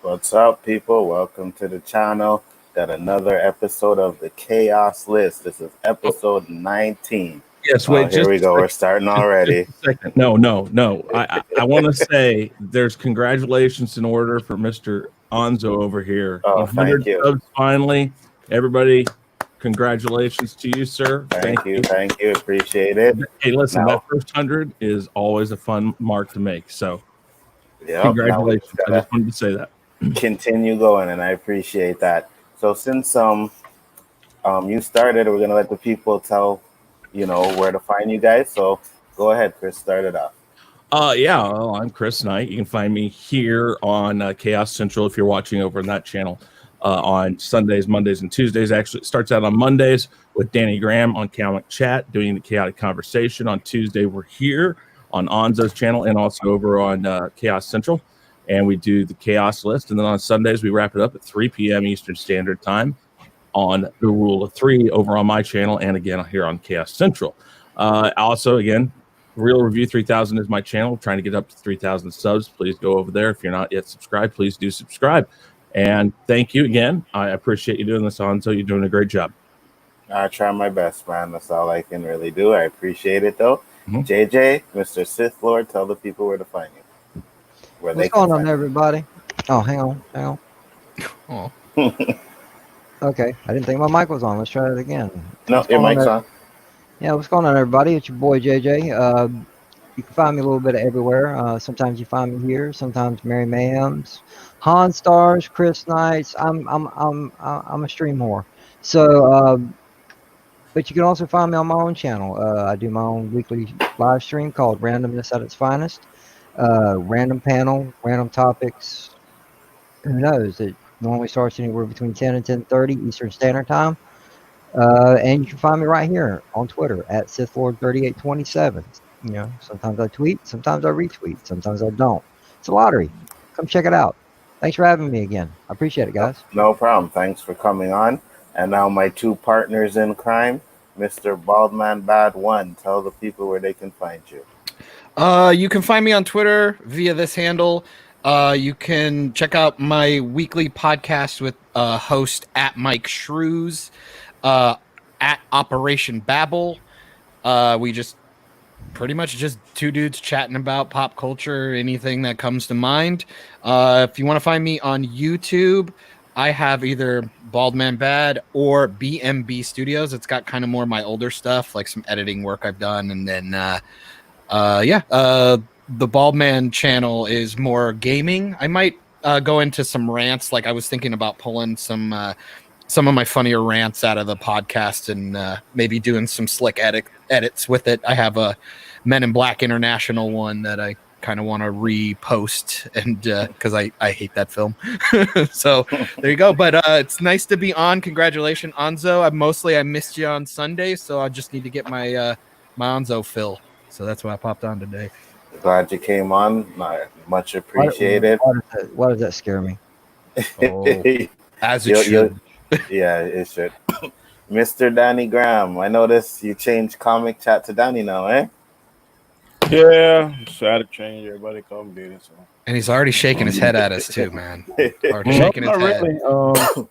What's up, people? Welcome to the channel. Got another episode of the Chaos List. This is episode 19. Yes, Oh, wait, here just we a go. We're second. starting already. Just a second. No. I want to say there's congratulations in order for Mr. Onzo over here. Oh, 100 thank you. subs finally. Everybody, congratulations to you, sir. Thank you. Thank you. Appreciate it. Hey, listen, Now, that first 100 is always a fun mark to make. So, yep, congratulations. now we I just wanted to say that. continue going, and I appreciate that. So since you started, we're gonna let the people tell where to find you guys. So go ahead, Chris. Start it off. Well, I'm Chris Knight. You can find me here on Chaos Central if you're watching over on that channel on Sundays, Mondays, and Tuesdays. Actually, it starts out on Mondays with Danny Graham on Chaotic Chat doing the Chaotic Conversation. On Tuesday, we're here on Onzo's channel and also over on Chaos Central, and we do the Chaos List. And then on Sundays, we wrap it up at 3 p.m. Eastern Standard Time on the Rule of Three over on my channel and again here on Chaos Central. Also, again, Real Review 3000 is my channel. Trying to get up to 3,000 subs. Please go over there. If you're not yet subscribed, please do subscribe. And thank you again. I appreciate you doing this, Onzo. You're doing a great job. I try my best, man. That's all I can really do. I appreciate it, though. JJ, Mr. Sith Lord, tell the people where to find you. What's going on, everybody? Oh, hang on. Oh. Okay, I didn't think my mic was on. Let's try it again. No, your mic's on. Yeah, what's going on, everybody? It's your boy JJ. You can find me a little bit everywhere. Sometimes you find me here. Sometimes Mary Mayhems, Han Stars, Chris Knights. I'm a stream whore. So, but you can also find me on my own channel. I do my own weekly live stream called Randomness at its Finest. Random panel, random topics. Who knows? It normally starts anywhere between 10 and 10:30 Eastern Standard Time. And you can find me right here on Twitter at SithLord3827. You know, sometimes I tweet, sometimes I retweet, sometimes I don't. It's a lottery. Come check it out. Thanks for having me again. I appreciate it, guys. No problem. Thanks for coming on. And now my two partners in crime, Mr. Baldman Bad One. Tell the people where they can find you. You can find me on Twitter via this handle. You can check out my weekly podcast with host at Mike Shrews, at Operation Babel. We just pretty much just two dudes chatting about pop culture, anything that comes to mind. If you want to find me on YouTube, I have either Baldman Bad or BMB Studios. It's got kind of more of my older stuff, like some editing work I've done, and then the Baldman channel is more gaming. I might go into some rants. Like I was thinking about pulling some of my funnier rants out of the podcast and maybe doing some slick edits with it. I have a Men in Black International one that I kind of want to repost and because I hate that film. So there you go. But it's nice to be on. Congratulations, Onzo. I missed you on Sunday, so I just need to get my my Onzo fill. So that's why I popped on today. Glad you came on. Much appreciated. Why does that scare me? Oh, as it should. Yeah, it should. Mr. Danny Graham, I noticed you changed Comic Chat to Danny now, eh? Yeah, decided to change. Everybody come did it. So. And he's already shaking his head at us too, man. Already shaking his head. Really.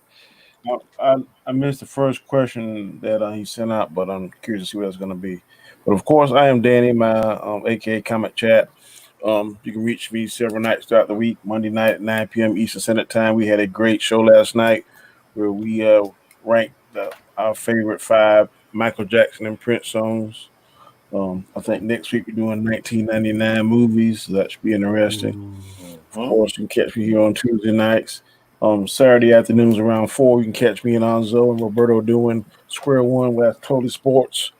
I missed the first question that he sent out, but I'm curious to see what it's going to be. But of course, I am Danny, my aka Comic Chat. You can reach me several nights throughout the week. Monday night at 9 p.m. Eastern Standard Time. We had a great show last night where we ranked our favorite 5 Michael Jackson and Prince songs. I think next week we're doing 1999 movies, so that should be interesting. Of course, you can catch me here on Tuesday nights. Saturday afternoons around 4, you can catch me and Onzo and Roberto doing Square One with Totally Sports.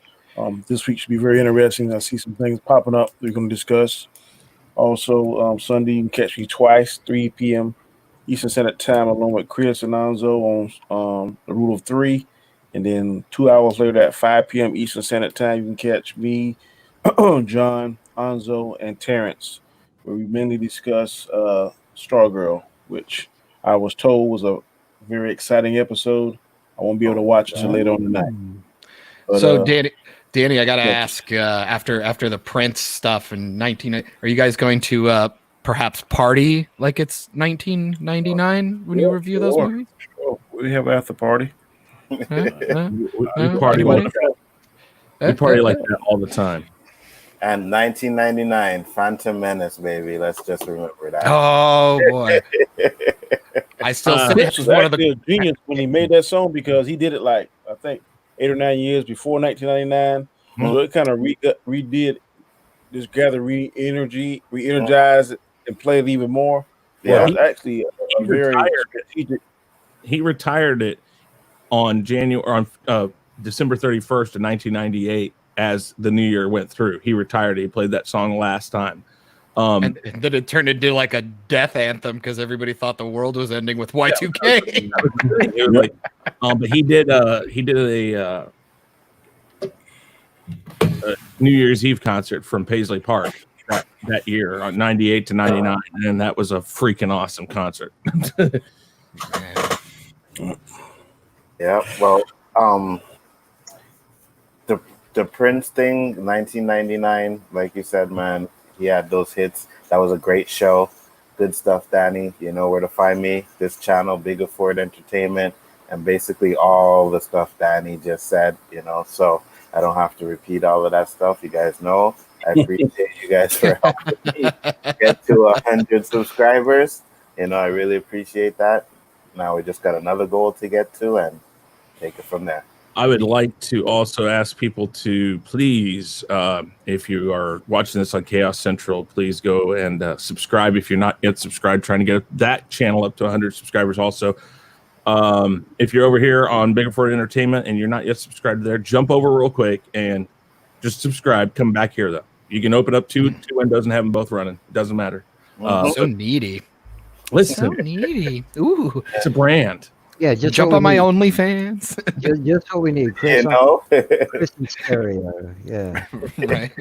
This week should be very interesting. I see some things popping up we're going to discuss. Also, Sunday, you can catch me twice, 3 p.m. Eastern Standard Time, along with Chris and Onzo on the Rule of Three. And then 2 hours later at 5 p.m. Eastern Standard Time, you can catch me, John, Onzo, and Terrence, where we mainly discuss Stargirl, which I was told was a very exciting episode. I won't be able to watch it until later on tonight. But, so, Danny, I got to ask, after the Prince stuff in are you guys going to perhaps party like it's 1999 when you review those Sure. movies? Oh, we have after party. We Uh, party anybody? like that. We party like that all the time. And 1999, Phantom Menace, baby. Let's just remember that. Oh boy, I still say Chris this was was one of actually the. a genius when he made that song because he did it like I think 8 or 9 years before 1999. So it kind of redid this gather re-energized it and played even more. Yeah. Well, that's actually a very retired. strategic. He retired it on December 31st of 1998 as the new year went through. He retired. He played that song last time. And then it turned into like a death anthem because everybody thought the world was ending with Y2K. It was like, but he did a New Year's Eve concert from Paisley Park that year on 98 to 99, and that was a freaking awesome concert. Yeah. Well, the Prince thing, 1999, like you said, man, he had those hits. That was a great show. Good stuff, Danny. You know where to find me. This channel, Bigger Ford Entertainment, and basically all the stuff Danny just said, you know, so I don't have to repeat all of that stuff. You guys know. I appreciate you guys for helping me get to 100 subscribers. You know, I really appreciate that. Now we just got another goal to get to and take it from there. I would like to also ask people to please, if you are watching this on Chaos Central, please go and subscribe if you're not yet subscribed. Trying to get that channel up to 100 subscribers. Also, if you're over here on Bigger Ford Entertainment and you're not yet subscribed there, jump over real quick and just subscribe. Come back here though. You can open up two windows and have them both running. It doesn't matter. So needy. Listen, So needy. Ooh. it's a brand. Yeah, just Jump what on we my need. OnlyFans. Just what we need. Chris, You know? Chris in stereo. Yeah. Right.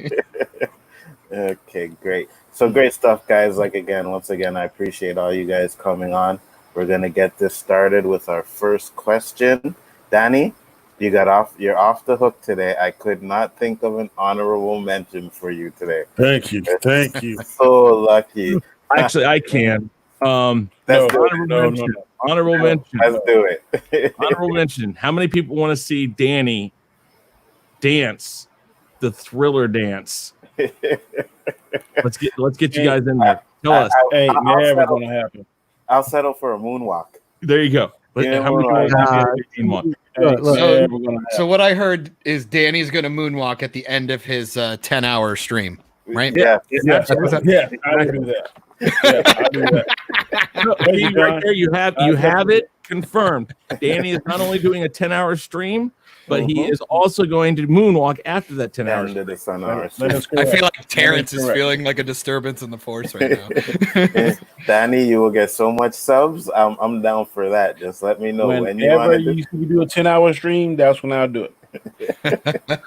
Okay, great. So great stuff, guys. Like once again, I appreciate all you guys coming on. We're gonna get this started with our first question. Danny, you're off the hook today. I could not think of an honorable mention for you today. Thank you. Thank you. So lucky. Actually, I can. Let's do it. No. Honorable mention. Let's do it. Honorable mention. How many people want to see Danny dance the Thriller dance? Let's get you guys in there. Tell us. Hey, I'll never settle. gonna happen. I'll settle for a moonwalk. There you go. Yeah, How many well, people want to see Danny moonwalk? Hey, Look. never gonna happen. So what I heard is Danny's going to moonwalk at the end of his 10-hour stream, right? Yeah. Yeah, I do that. Yeah, I do that. See, right there, you have it confirmed. Danny is not only doing a 10-hour stream, but he is also going to moonwalk after that 10 hours. End of the sun hours. That is I correct. feel like Terrence That is is correct. feeling like a disturbance in the force right now. Danny, you will get so much subs. I'm down for that. Just let me know when you want Whenever to do. you see me do a 10-hour stream, that's when I'll do it.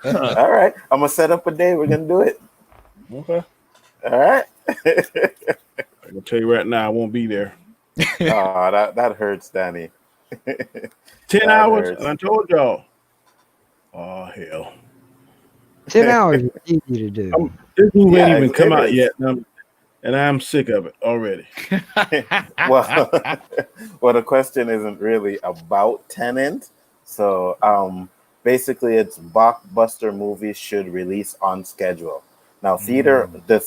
All right, I'm gonna set up a day. We're gonna do it. Okay. All right. I can tell you right now, I won't be there. Oh, that hurts, Danny. 10 That hours, hurts. and I told y'all. Oh hell! 10 hours is easy to do. This movie ain't Yeah, even come it out is. yet, and I'm sick of it already. well, well, the question isn't really about Tenant. So, basically, it's blockbuster movies should release on schedule. Now, the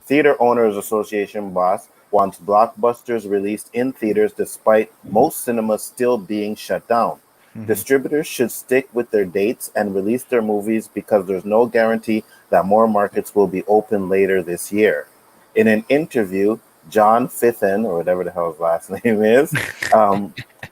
Theater Owners Association boss wants blockbusters released in theaters despite most cinemas still being shut down. Distributors should stick with their dates and release their movies because there's no guarantee that more markets will be open later this year. In an interview, John Fithen, or whatever the hell his last name is,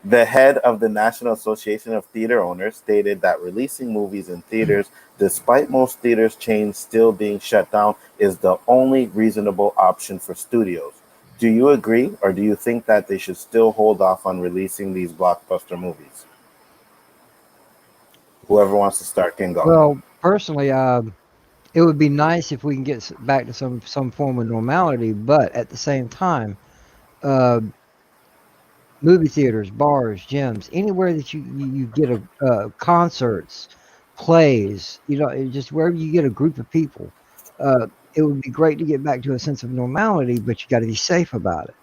the head of the National Association of Theater Owners, stated that releasing movies in theaters, despite most theaters chains still being shut down, is the only reasonable option for studios. Do you agree, or do you think that they should still hold off on releasing these blockbuster movies? Whoever wants to start can go. Well, personally, it would be nice if we can get back to some form of normality, but at the same time, movie theaters, bars, gyms, anywhere that you get concerts, plays, just wherever you get a group of people, it would be great to get back to a sense of normality, but you got to be safe about it.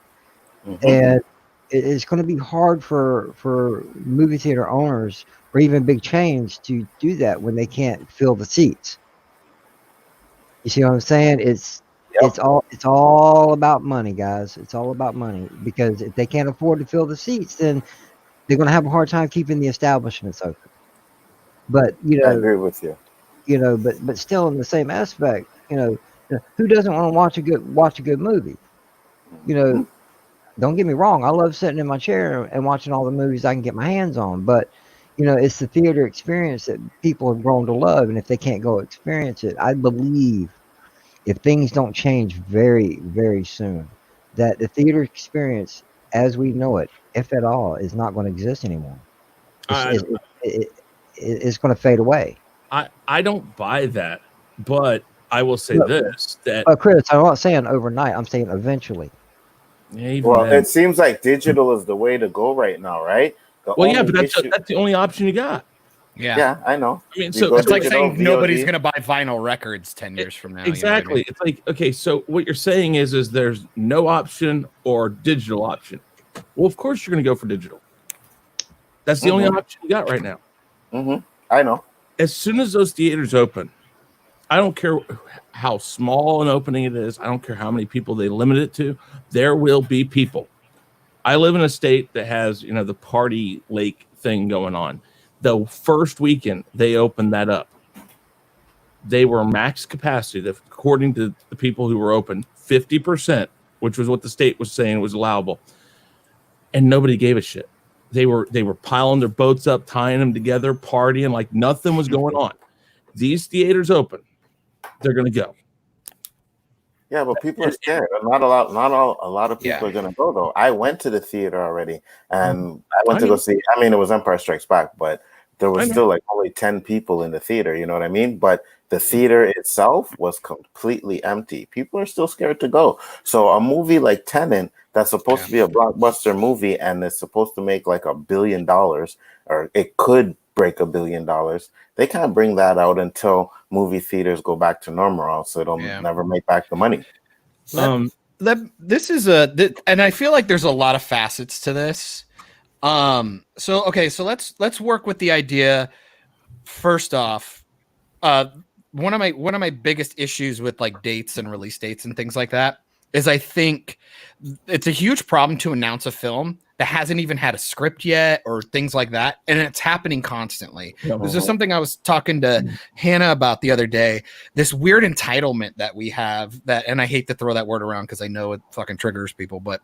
Mhm. And it's going to be hard for movie theater owners or even big chains to do that when they can't fill the seats. You see what I'm saying? Yep. It's all about money, guys. It's all about money, because if they can't afford to fill the seats, then they're going to have a hard time keeping the establishments open. But I agree with you. but still in the same aspect, who doesn't want to watch a good movie? You know, don't get me wrong. I love sitting in my chair and watching all the movies I can get my hands on. But it's the theater experience that people have grown to love, and if they can't go experience it, I believe if things don't change very, very soon, that the theater experience as we know it, if at all, is not going to exist anymore. It's going to fade away. I don't buy that, but I will say But, this: that but Chris, I'm not saying overnight. I'm saying eventually. even Well, then, it seems like digital is the way to go right now, right? The well, yeah, only but issue, that's the only option you got. Yeah. yeah, I know. I mean, You so go It's like digital, saying nobody's VOD. going to buy vinyl records 10 years from now. exactly. It's like, okay, so what you're saying is there's no option or digital option. Well, of course you're going to go for digital. That's the only option you got right now. I know. As soon as those theaters open, I don't care how small an opening it is. I don't care how many people they limit it to. There will be people. I live in a state that has, the party lake thing going on. The first weekend they opened that up, they were max capacity, according to the people who were open, 50%, which was what the state was saying was allowable. And nobody gave a shit. They were piling their boats up, tying them together, partying like nothing was going on. These theaters open, they're going to go. Yeah, but people are scared. A lot of people are gonna go though. I went to the theater already, and I went to go see. I mean, it was Empire Strikes Back, but there was still like only 10 people in the theater. You know what I mean? But the theater itself was completely empty. People are still scared to go. So a movie like Tenet, that's supposed to be a blockbuster movie, and it's supposed to make like $1 billion, or it could break $1 billion. They can't bring that out until movie theaters go back to normal, so it'll never make back the money. This is and I feel like there's a lot of facets to this. So let's work with the idea. First off, one of my biggest issues with like dates and release dates and things like that is I think it's a huge problem to announce a film that hasn't even had a script yet or things like that. And it's happening constantly. This is something I was talking to Hannah about the other day, this weird entitlement that we have and I hate to throw that word around because I know it fucking triggers people, but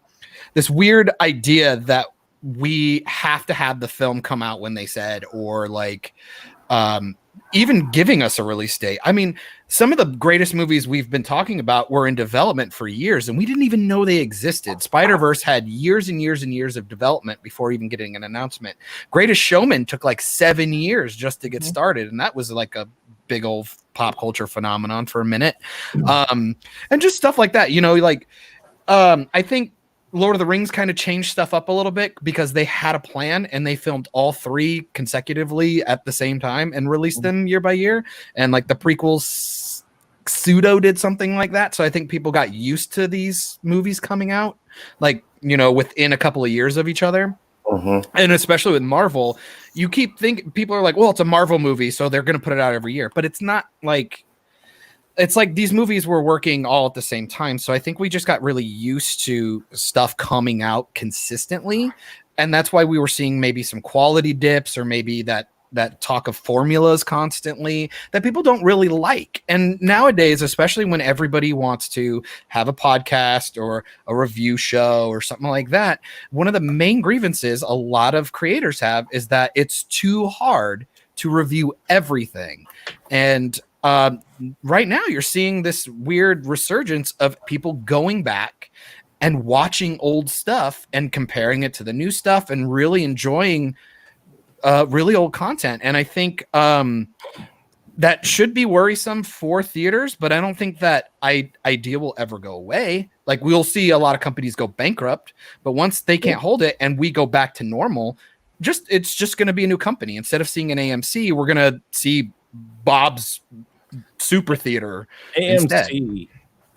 this weird idea that we have to have the film come out when they said, or like, even giving us a release date. I mean, some of the greatest movies we've been talking about were in development for years, and we didn't even know they existed. Spider-Verse had years and years and years of development before even getting an announcement. Greatest Showman took like 7 years just to get started, and that was like a big old pop culture phenomenon for a minute. And just stuff like that, I think Lord of the Rings kind of changed stuff up a little bit because they had a plan and they filmed all 3 consecutively at the same time and released them year by year. And like the prequels pseudo did something like that. So I think people got used to these movies coming out like, within a couple of years of each other. And especially with Marvel, you keep thinking people are like, well, it's a Marvel movie, so they're going to put it out every year, but it's not like, it's like these movies were working all at the same time. So I think we just got really used to stuff coming out consistently. And that's why we were seeing maybe some quality dips or maybe that talk of formulas constantly that people don't really like. And nowadays, especially when everybody wants to have a podcast or a review show or something like that, one of the main grievances a lot of creators have is that it's too hard to review everything. And right now you're seeing this weird resurgence of people going back and watching old stuff and comparing it to the new stuff and really enjoying really old content. And I think that should be worrisome for theaters, but I don't think that idea will ever go away. Like we'll see a lot of companies go bankrupt, but once they can't hold it and we go back to normal, it's just going to be a new company. Instead of seeing an AMC, we're going to see Bob's super theater instead. AMC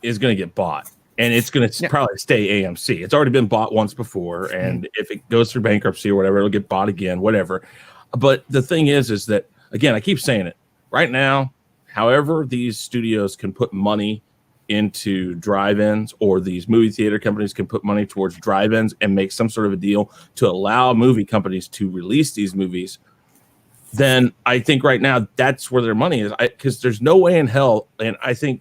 is going to get bought, and it's going to probably stay AMC. It's already been bought once before, and if it goes through bankruptcy or whatever, it'll get bought again, whatever. But the thing is that, again, I keep saying it right now, however these studios can put money into drive-ins, or these movie theater companies can put money towards drive-ins and make some sort of a deal to allow movie companies to release these movies, then I think right now that's where their money is. Because there's no way in hell, and I think,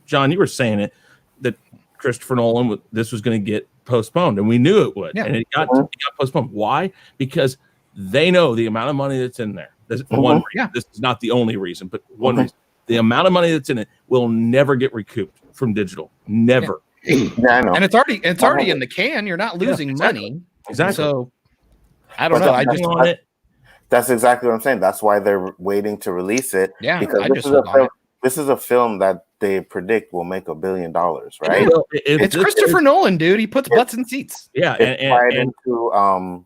John, you were saying it, that Christopher Nolan, this was going to get postponed, and we knew it would, and it got postponed. Why? Because they know the amount of money that's in there. This is not the only reason, but one reason. The amount of money that's in it will never get recouped from digital. Never. Yeah, I know. And it's already in the can. You're not losing money. Exactly. So I don't know. I just on it. That's exactly what I'm saying. That's why they're waiting to release it. Yeah, because this is a film that they predict will make $1 billion, right? It's Christopher Nolan, dude. He puts butts in seats. Yeah, it's into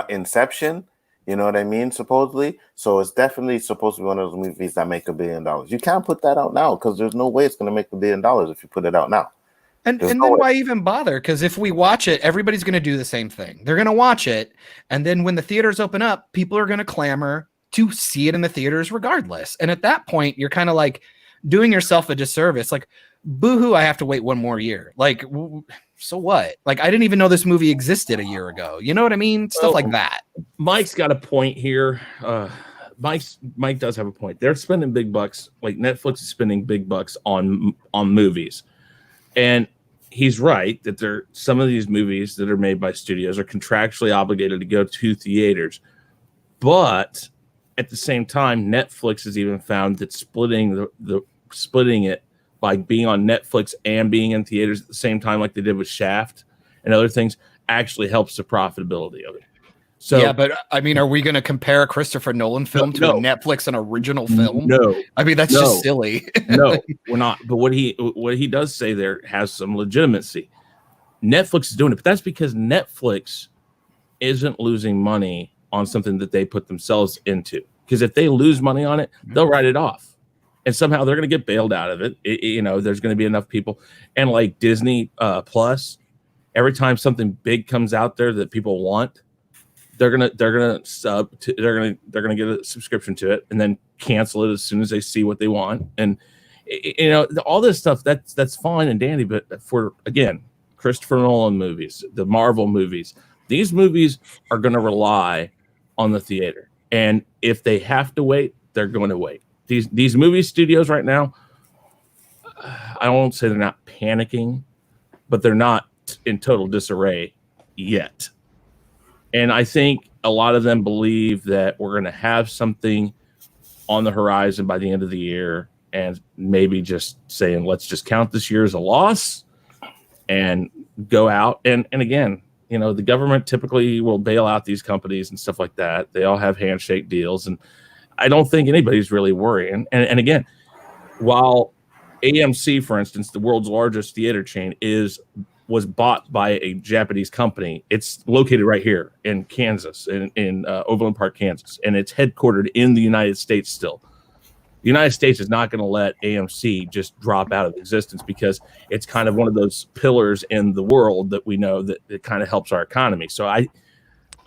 Inception. You know what I mean? Supposedly. So it's definitely supposed to be one of those movies that make $1 billion. You can't put that out now because there's no way it's going to make $1 billion if you put it out now. And then why even bother? Because if we watch it, everybody's going to do the same thing. They're going to watch it. And then when the theaters open up, people are going to clamor to see it in the theaters regardless. And at that point, you're kind of like doing yourself a disservice. Like, boo-hoo, I have to wait one more year. Like, so what? Like, I didn't even know this movie existed a year ago. You know what I mean? Stuff like that. Mike's got a point here. Mike does have a point. They're spending big bucks. Like, Netflix is spending big bucks on movies. And he's right that some of these movies that are made by studios are contractually obligated to go to theaters. But at the same time, Netflix has even found that splitting it by being on Netflix and being in theaters at the same time, like they did with Shaft and other things, actually helps the profitability of it. So yeah, but I mean, are we going to compare a Christopher Nolan film to a Netflix and original film? No, I mean that's just silly. No, we're not. But what he does say there has some legitimacy. Netflix is doing it, but that's because Netflix isn't losing money on something that they put themselves into. Because if they lose money on it, they'll write it off. And somehow they're going to get bailed out of it. There's going to be enough people. And like Disney Plus, every time something big comes out there that people want, they're gonna get a subscription to it and then cancel it as soon as they see what they want. And all this stuff that's fine and dandy. But for, again, Christopher Nolan movies, the Marvel movies, these movies are going to rely on the theater. And if they have to wait, they're going to wait. These movie studios right now, I won't say they're not panicking, but they're not in total disarray yet. And I think a lot of them believe that we're going to have something on the horizon by the end of the year, and maybe just saying, let's just count this year as a loss and go out. And again, the government typically will bail out these companies and stuff like that. They all have handshake deals, and I don't think anybody's really worrying. And again, while AMC, for instance, the world's largest theater chain, was bought by a Japanese company. It's located right here in Kansas, in Overland Park, Kansas, and it's headquartered in the United States still. The United States is not going to let AMC just drop out of existence because it's kind of one of those pillars in the world that we know that it kind of helps our economy. So I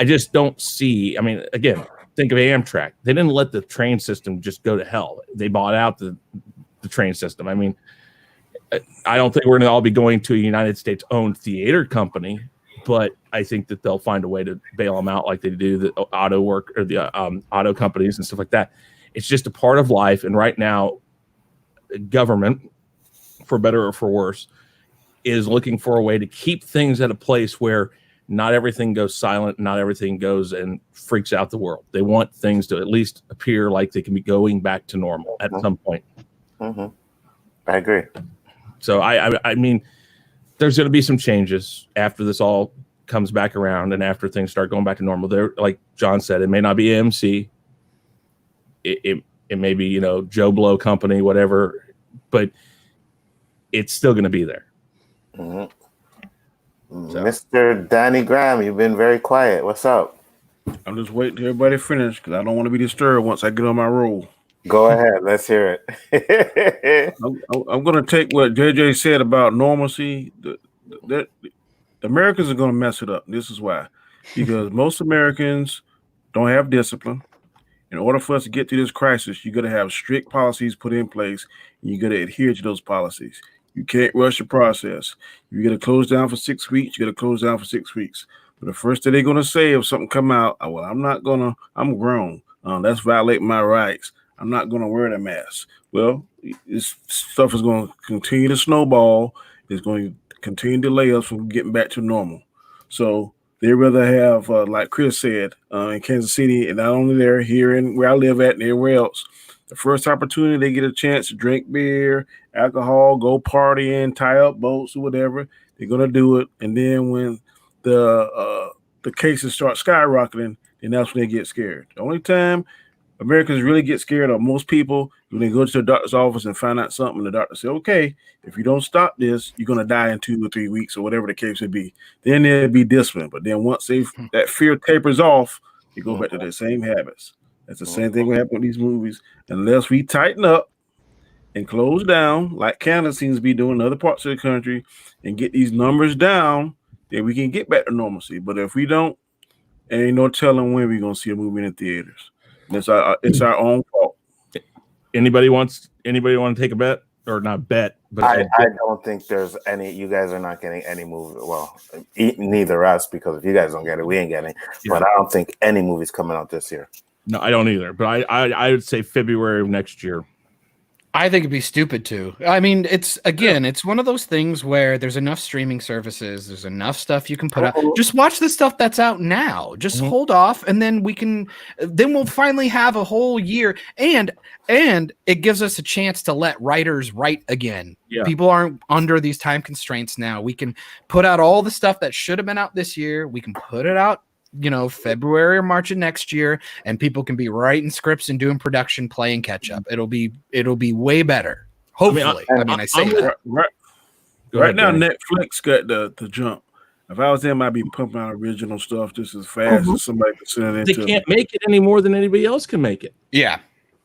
just don't see, I mean, again, think of Amtrak. They didn't let the train system just go to hell. They bought out the train system. I mean, I don't think we're going to all be going to a United States-owned theater company, but I think that they'll find a way to bail them out like they do the auto companies and stuff like that. It's just a part of life. And right now, government, for better or for worse, is looking for a way to keep things at a place where not everything goes silent, not everything goes and freaks out the world. They want things to at least appear like they can be going back to normal at some point. Mm-hmm. I agree. So I mean, there's going to be some changes after this all comes back around and after things start going back to normal. There, like John said, it may not be AMC. It may be, Joe Blow company, whatever, but it's still going to be there. Mm-hmm. So. Mr. Danny Graham, you've been very quiet. What's up? I'm just waiting till everybody finish because I don't want to be disturbed once I get on my roll. Go ahead. Let's hear it. I'm going to take what JJ said about normalcy. The Americans are going to mess it up. This is why. Because most Americans don't have discipline. In order for us to get through this crisis, you got to have strict policies put in place, and you got to adhere to those policies. You can't rush the process. You got to close down for 6 weeks. You got to close down for 6 weeks. But the first thing they're going to say if something come out, well, I'm grown. That's violating my rights. I'm not going to wear the mask. Well, this stuff is going to continue to snowball. It's going to continue to delay us from getting back to normal. So they rather have, like Chris said, in Kansas City, and not only there, here and where I live at and everywhere else, the first opportunity they get a chance to drink beer, alcohol, go partying, tie up boats or whatever, they're going to do it. And then when the cases start skyrocketing, then that's when they get scared. The only time Americans really get scared of most people when they go to the doctor's office and find out something, the doctor says, okay, if you don't stop this, you're going to die in 2 or 3 weeks or whatever the case would be. Then there'll be discipline. But then once that fear tapers off, they go back to their same habits. That's the same thing will happen with these movies. Unless we tighten up and close down, like Canada seems to be doing in other parts of the country, and get these numbers down, then we can get back to normalcy. But if we don't, ain't no telling when we're going to see a movie in the theaters. It's our own fault. Anybody want to take a bet or not bet? But I don't think there's any. You guys are not getting any movie. Well, neither us, because if you guys don't get it, we ain't getting it. Yeah. But I don't think any movie's coming out this year. No, I don't either. But I would say February of next year. I think it'd be stupid to. I mean, it's one of those things where there's enough streaming services, there's enough stuff you can put out. Just watch the stuff that's out now. Just hold off, and then we'll finally have a whole year, and it gives us a chance to let writers write again. Yeah. People aren't under these time constraints now. We can put out all the stuff that should have been out this year. We can put it out, February or March of next year, and people can be writing scripts and doing production, playing catch up. It'll be way better. Hopefully. I say that. Right now, Netflix got the jump. If I was them, I'd be pumping out original stuff just as fast as somebody can send it into. They can't make it any more than anybody else can make it. Yeah.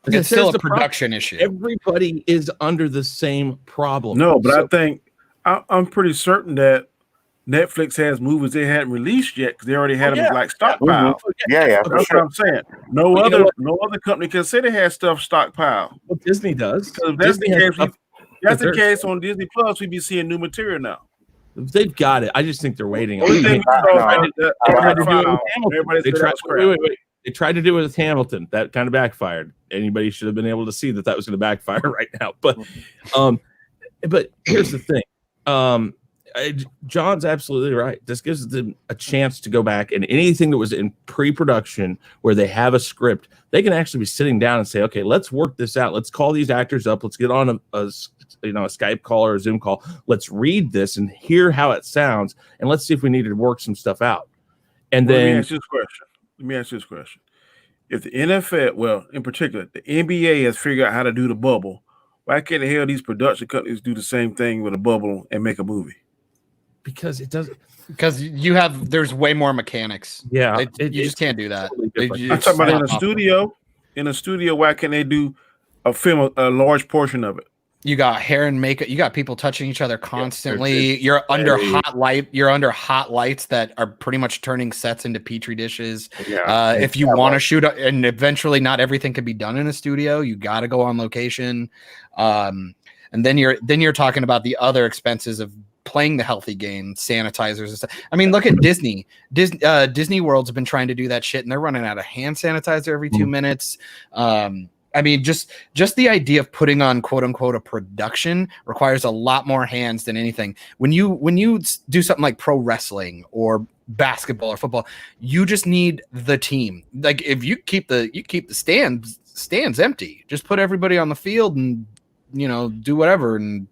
It's still a production issue. Everybody is under the same problem. No, but I think I'm pretty certain that Netflix has movies they hadn't released yet because they already had them like stockpile. Yeah, that's what I'm saying. No other company can say they have stuff stockpiled. Well, Disney does. If that's the case on Disney Plus, we'd be seeing new material now. They've got it. I just think they're waiting. They tried to do it with Hamilton. That kind of backfired. Anybody should have been able to see that was going to backfire right now. But here's the thing. John's absolutely right. This gives them a chance to go back, and anything that was in pre-production where they have a script, they can actually be sitting down and say, okay, let's work this out. Let's call these actors up. Let's get on a Skype call or a Zoom call. Let's read this and hear how it sounds, and let's see if we need to work some stuff out. And then let me ask you this question. If the NFL, in particular, the NBA has figured out how to do the bubble, why can't the hell these production companies do the same thing with a bubble and make a movie? Because it doesn't. Because there's way more mechanics. Yeah, you just can't do that. Totally I'm talking about in a studio. In a studio, why can't they do a large portion of it? You got hair and makeup. You got people touching each other constantly. You're under hot light. You're under hot lights that are pretty much turning sets into petri dishes. Yeah, if you want to shoot, and eventually, not everything can be done in a studio. You got to go on location. And then you're talking about the other expenses of playing the healthy game, sanitizers and stuff. I mean, look at Disney. Disney World's been trying to do that shit, and they're running out of hand sanitizer every 2 minutes. I mean, just the idea of putting on quote unquote a production requires a lot more hands than anything. When you do something like pro wrestling or basketball or football, you just need the team. Like if you keep the stands empty, just put everybody on the field and do whatever. And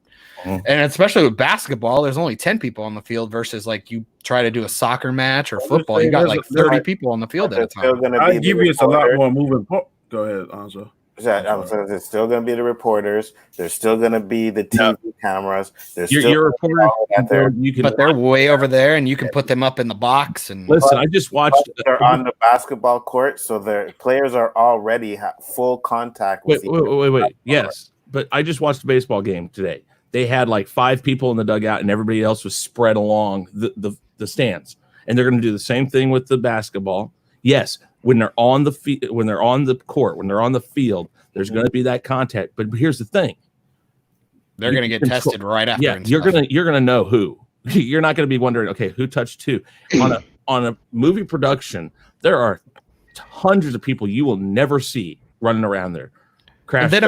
especially with basketball, there's only 10 people on the field versus like you try to do a soccer match or football, you got like 30 people on the field at a time. I'll give you a lot more moving. Go ahead, Anzo. So there's still going to be the reporters. There's still going to be the TV cameras. There's You're a reporter, but they're way over there, and you can put them up in the box. And listen, I just watched. They're on the basketball court, so their players are already full contact with. Wait. Yes, but I just watched a baseball game today. They had like 5 people in the dugout, and everybody else was spread along the stands. And they're going to do the same thing with the basketball. Yes. When they're on the when they're on the court, when they're on the field, there's going to be that contact. But here's the thing: they're going to get tested right after. Yeah, you're gonna know who. You're not going to be wondering, okay, who touched who. On a movie production, there are hundreds of people you will never see running around there. But then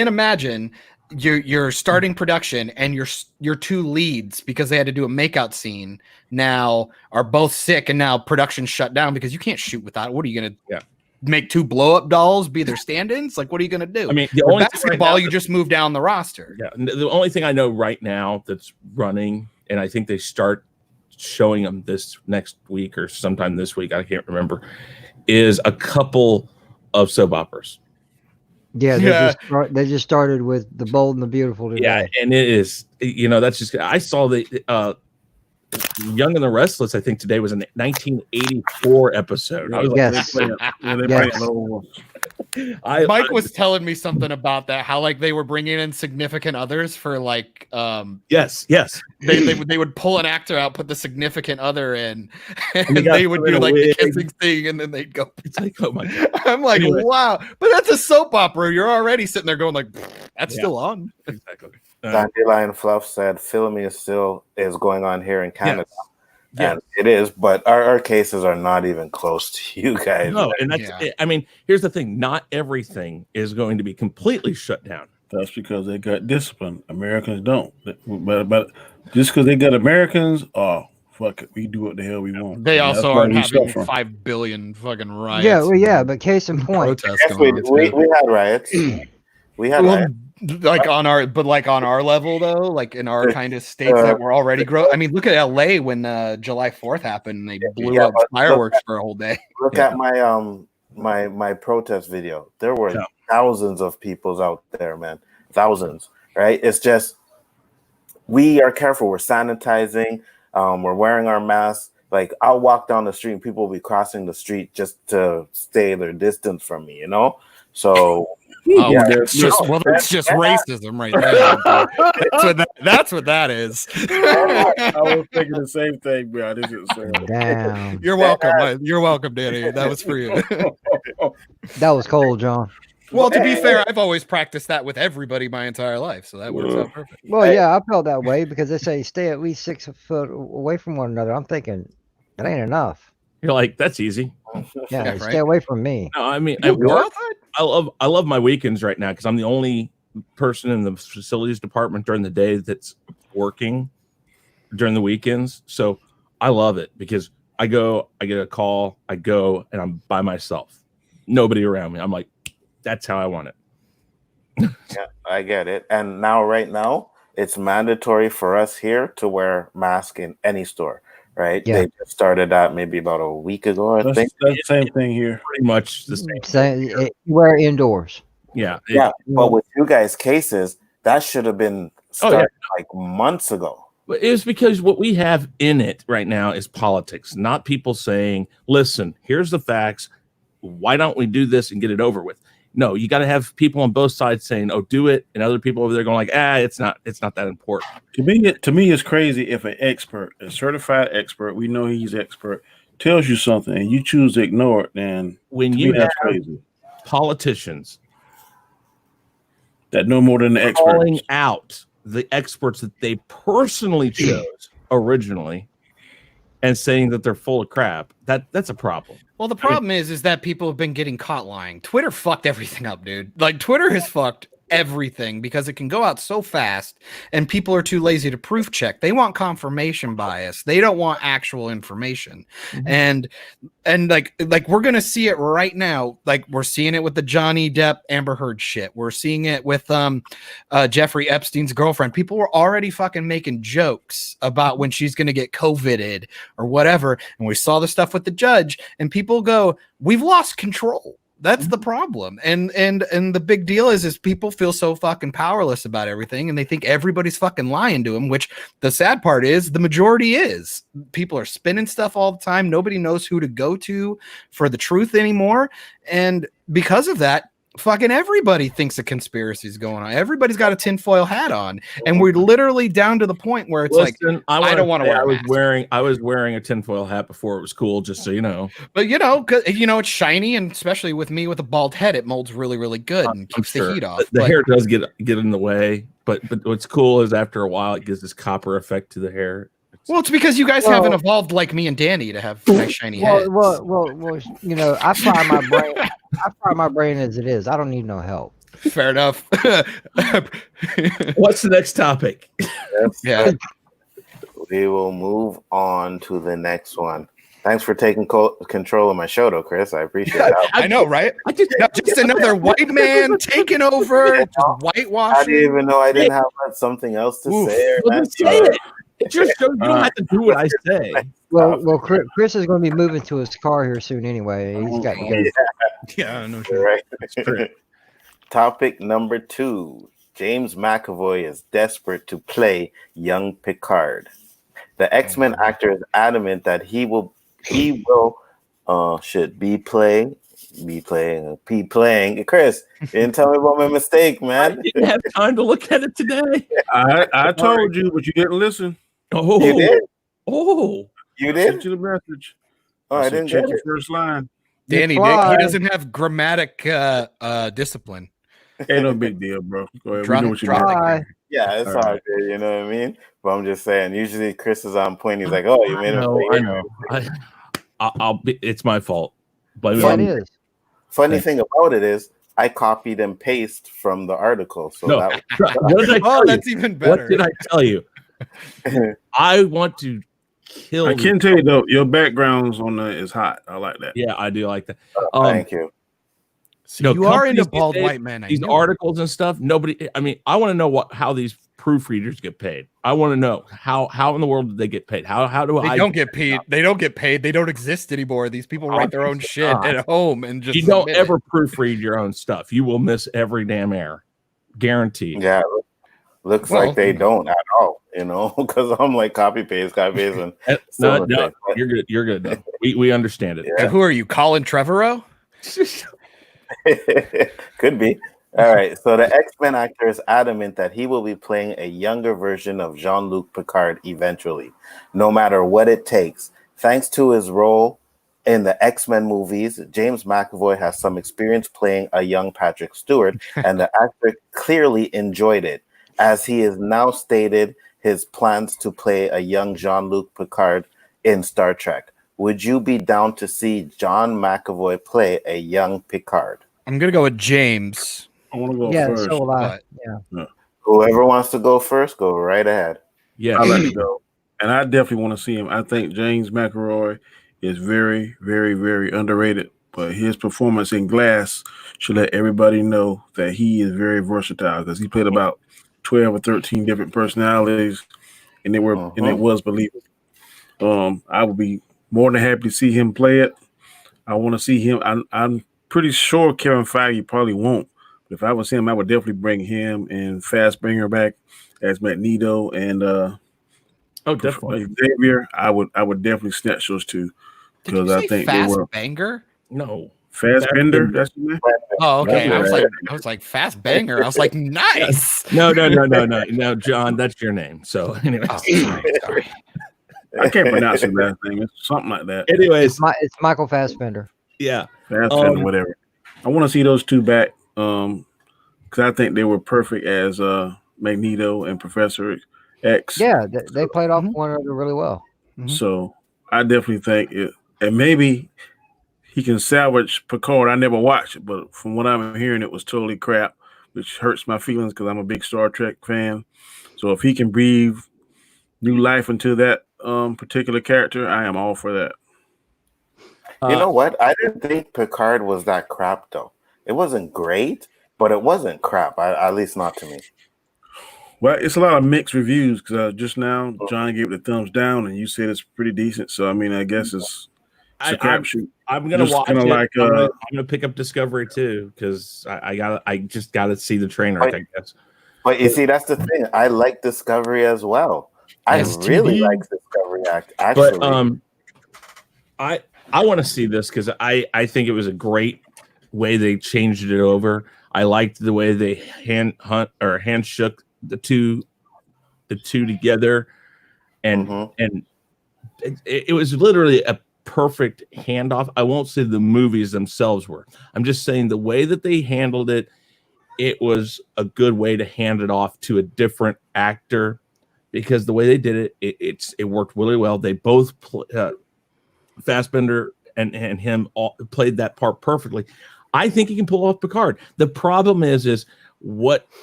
imagine you're starting production and your 2 leads, because they had to do a makeout scene, now are both sick, and now production shut down because you can't shoot without. What are you gonna make 2 blow-up dolls be their stand-ins? Like, what are you gonna do? I mean, basketball, you just move down the roster. Yeah, the only thing I know right now that's running, and I think they start showing them this next week or sometime this week, I can't remember, is a couple of soap operas. Yeah, they just started with The Bold and the Beautiful today. Yeah, and it is, that's just, I saw the Young and the Restless, I think today was a 1984 episode. I was Mike was telling me something about that, how like they were bringing in significant others for like yes they would pull an actor out, put the significant other in, and they would do like the kissing thing, and then they'd go. It's like, oh my god. I'm like, wow, but that's a soap opera. You're already sitting there going like, that's still on. Exactly. Dandelion Fluff said filming is going on here in Canada. And it is, but our cases are not even close to you guys. No, and that's I mean, here's the thing: not everything is going to be completely shut down. That's because they got discipline. Americans don't. But just because they got Americans, fuck it, we do what the hell we want. They also aren't having 5 billion fucking riots. But case in point, we had riots. We had riots. Like on our level though, like in our kind of states that were already growing. I mean, look at LA when July 4th happened and they blew up fireworks for a whole day. Look at my protest video. There were thousands of people out there, man. Thousands, right? It's just we are careful. We're sanitizing. We're wearing our masks. Like I'll walk down the street and people will be crossing the street just to stay their distance from me, So it's just racism right there. That's what that is. I was thinking the same thing, bro. This is damn. You're welcome. You're welcome, Danny. That was for you. That was cold, John. Well, to be fair, I've always practiced that with everybody my entire life, so that works out perfect. Well, yeah, I felt that way because they say stay at least 6 foot away from one another. I'm thinking that ain't enough. You're like, that's easy. Yeah, right? Stay away from me. No, I mean, I love my weekends right now because I'm the only person in the facilities department during the day that's working during the weekends. So I love it because I get a call, I go, and I'm by myself. Nobody around me. I'm like, that's how I want it. Yeah, I get it. And right now, it's mandatory for us here to wear mask in any store. Right? Yeah. They just started that maybe about a week ago. I think that's the same thing here. Pretty much the same. Wear indoors. Yeah. But with you guys' cases, that should have been started like months ago. But it's because what we have in it right now is politics, not people saying, listen, here's the facts. Why don't we do this and get it over with? No, you got to have people on both sides saying, "Oh, do it," and other people over there going like, it's not that important." To me, it's crazy if an expert, a certified expert, we know he's expert, tells you something and you choose to ignore it. Then when you have crazy politicians that know more than the experts calling out the experts that they personally chose originally and saying that they're full of crap, that's a problem. Well, the problem is that people have been getting caught lying. Twitter fucked everything up, dude. Like Twitter has fucked everything because it can go out so fast and people are too lazy to proof check. They want confirmation bias. They don't want actual information. And like we're gonna see it right now. Like we're seeing it with the Johnny Depp Amber Heard shit. We're seeing it with Jeffrey Epstein's girlfriend. People were already fucking making jokes about when she's gonna get COVIDed or whatever. And we saw the stuff with the judge, and people go, "We've lost control." That's the problem. And the big deal is people feel so fucking powerless about everything, and they think everybody's fucking lying to them, which the sad part is the majority is. People are spinning stuff all the time. Nobody knows who to go to for the truth anymore. And because of that, fucking everybody thinks a conspiracy is going on. Everybody's got a tinfoil hat on, and we're literally down to the point where it's I don't want to wear a mask. I was wearing a tinfoil hat before it was cool, just so you know. But you know, it's shiny, and especially with me with a bald head, it molds really, really good and keeps the heat off. The hair does get in the way, but what's cool is after a while it gives this copper effect to the hair. Well, it's because you guys haven't evolved like me and Danny to have nice shiny heads. Well, you know, I fry my brain. I fry my brain as it is. I don't need no help. Fair enough. What's the next topic? Yeah. We will move on to the next one. Thanks for taking control of my show, though, Chris. I appreciate that. I know, right? Just another white man taking over, just whitewashing. I didn't even know I didn't have something else to say. Say it. It just shows you don't have to do what I say. Well, Chris is going to be moving to his car here soon anyway. He's got to go. Yeah, no shit. Right. Topic number 2. James McAvoy is desperate to play young Picard. The X-Men actor is adamant that he should be playing. Chris, you didn't tell me about my mistake, man. I didn't have time to look at it today. I told you, but you didn't listen. Oh, you did? Oh, You I did? sent you the message. Oh, I didn't check get your it. first line. Danny, he doesn't have grammatic discipline. Ain't no big deal, bro. Go ahead. Drop- We know what you drop- got. Yeah, it's All all right. good. You know what I mean? But I'm just saying. Usually, Chris is on point. He's like, "Oh, you made it." I know. I'll be. It's my fault. But Yeah, it is. Funny thing about it is, I copied and pasted from the article. So No. that What did I tell you? That's even better. What did I tell you? I want to kill. I can tell you though, your backgrounds on that is hot. I like that. Yeah, I do like that. thank you. So you are into companies these bald days, white men. I These knew. articles and stuff. Nobody. I mean, I want to know how these proofreaders get paid. I want to know how in the world do they get paid? How do They I? don't get paid. They don't get paid. They don't exist anymore. These people write their own shit at home and just. You don't submit ever it. proofread your own stuff. You will miss every damn error, guaranteed. Yeah, looks like they don't at all. You know, because I'm like copy paste, and No, you're good. You're good. Though. We understand it. Yeah. Who are you, Colin Trevorrow? Could be. All right. So the X-Men actor is adamant that he will be playing a younger version of Jean-Luc Picard eventually, no matter what it takes. Thanks to his role in the X-Men movies, James McAvoy has some experience playing a young Patrick Stewart, and the actor clearly enjoyed it, as he has now stated his plans to play a young Jean-Luc Picard in Star Trek. Would you be down to see John McAvoy play a young Picard? I'm gonna go with James. I want to go Yeah, first. so will I. But- Yeah. Whoever wants to go first, go right ahead. Yeah. I like to go. And I definitely want to see him. I think James McAvoy is very, very, very underrated. But his performance in Glass should let everybody know that he is very versatile because he played about 12 or 13 different personalities, and it was believable. I would be more than happy to see him play it. I want to see him. I'm pretty sure Kevin Feige probably won't. But if I was him, I would definitely bring him and Fassbender back as Magneto and definitely. Xavier. I would definitely snatch those two because I think they were Banger. No. Fassbender. That's his name. Oh, okay. That's I was like fast banger. I was like, nice. No, John, that's your name. So anyway. Oh, sorry. I can't pronounce his last name. It's something like that. Anyways, It's Michael Fassbender. yeah. Fassbender, whatever. I want to see those two back because I think they were perfect as Magneto and Professor X. Yeah, they played off one another really well. So I definitely think it, and maybe he can salvage Picard. I never watched it, but from what I'm hearing, it was totally crap. which hurts my feelings because I'm a big Star Trek fan. So if he can breathe new life into that particular character, I am all for that. You know what? I didn't think Picard was that crap, though. It wasn't great, but it wasn't crap. At least not to me. Well, it's a lot of mixed reviews because just now John gave it a thumbs down, and you said it's pretty decent. So I mean, I guess it's a crapshoot. I'm gonna watch it. Like, I'm gonna pick up Discovery too because I just gotta see the train wreck, I guess. But you see, that's the thing. I like Discovery as well. I really like Discovery actually. But I want to see this because I think it was a great way they changed it over. I liked the way they hand shook the two together, and it was literally a perfect handoff. I won't say the movies themselves were. I'm just saying the way that they handled it. It was a good way to hand it off to a different actor because the way they did it, it worked really well. They both Fassbender and him all played that part perfectly. I think he can pull off Picard. The problem is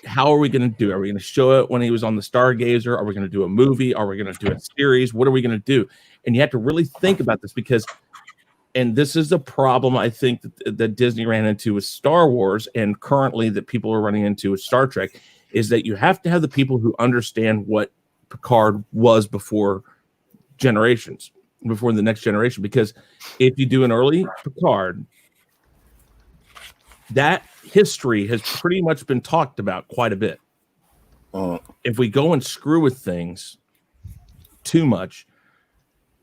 how are we going to do? Are we going to show it when he was on the Stargazer? Are we going to do a movie? Are we going to do a series? What are we going to do? And you have to really think about this because, and this is a problem I think that Disney ran into with Star Wars, and currently that people are running into with Star Trek, is that you have to have the people who understand what Picard was before the next generation. Because if you do an early Picard, that history has pretty much been talked about quite a bit. If we go and screw with things too much,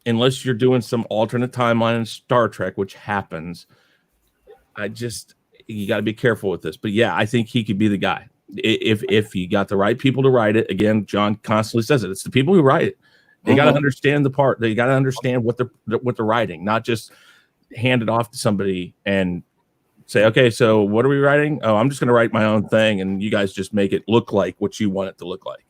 unless you're doing some alternate timeline in Star Trek, which happens, you got to be careful with this. But yeah, I think he could be the guy if you got the right people to write it. Again, John constantly says it. It's the people who write it. They got to understand the part. They got to understand what they're writing, not just hand it off to somebody and say, okay, so what are we writing? Oh, I'm just going to write my own thing, and you guys just make it look like what you want it to look like.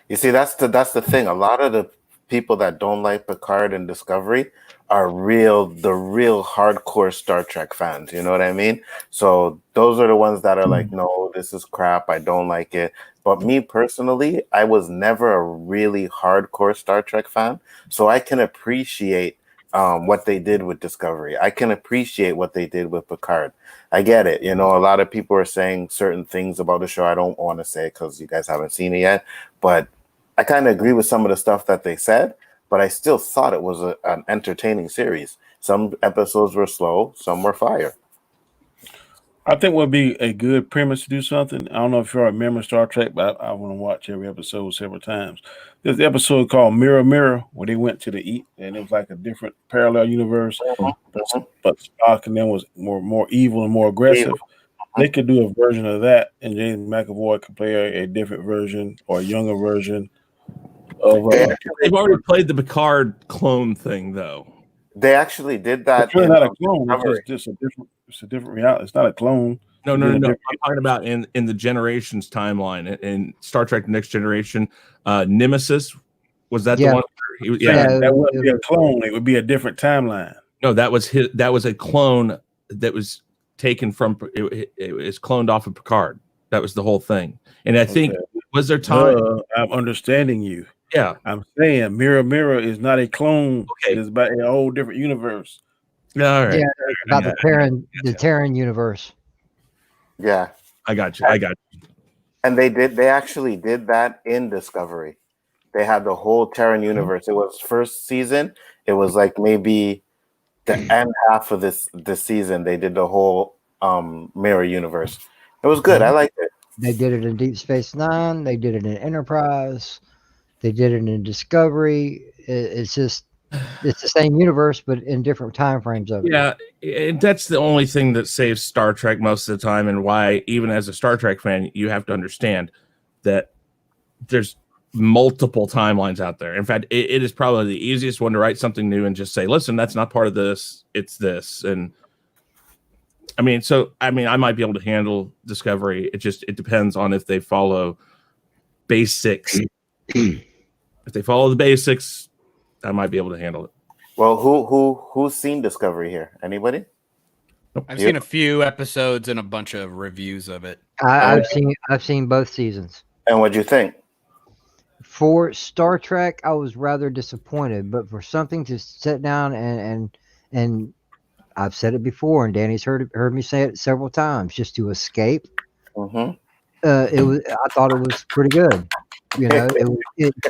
You see, that's the thing. A lot of the people that don't like Picard and Discovery are the real hardcore Star Trek fans. You know what I mean? So those are the ones that are like, no, this is crap. I don't like it. But me personally, I was never a really hardcore Star Trek fan. So I can appreciate what they did with Discovery. I can appreciate what they did with Picard. I get it. You know, a lot of people are saying certain things about the show I don't want to say because you guys haven't seen it yet. But I kind of agree with some of the stuff that they said, but I still thought it was an entertaining series. Some episodes were slow, some were fire. I think would be a good premise to do something. I don't know if you remember Star Trek, but I want to watch every episode several times. There's an episode called Mirror Mirror where they went to the East, and it was like a different parallel universe. But Spock and them was more evil and more aggressive. They could do a version of that, and James McAvoy could play a different version or a younger version. They've already played the Picard clone thing, though. They actually did that. It's really not a clone. It's a different reality. It's not a clone. No. I'm talking about in the Generations timeline in Star Trek Next Generation. Nemesis, was that the one? That wouldn't be a clone. It would be a different timeline. No, that was a clone that was taken from. It was cloned off of Picard. That was the whole thing. And I think was there time? I'm understanding you. Yeah, I'm saying Mirror Mirror is not a clone. Okay. It is about a whole different universe. All right. Yeah, about the Terran universe. Yeah, I got you. And they actually did that in Discovery. They had the whole Terran universe. It was first season. It was like maybe the end half of this season. They did the whole mirror universe. It was good. I liked it. They did it in Deep Space Nine. They did it in Enterprise. They did it in Discovery. It's the same universe, but in different time frames of it. Yeah, and that's the only thing that saves Star Trek most of the time, and why, even as a Star Trek fan, you have to understand that there's multiple timelines out there. In fact, it is probably the easiest one to write something new and just say, listen, that's not part of this, it's this. And I might be able to handle Discovery. It depends on if they follow basics. If they follow the basics, I might be able to handle it. Well, who's seen Discovery here? Anybody? I've seen a few episodes and a bunch of reviews of it. I've seen both seasons. And what'd you think? For Star Trek, I was rather disappointed, but for something to sit down and I've said it before, and Danny's heard me say it several times, just to escape. Mm-hmm. I thought it was pretty good. You know,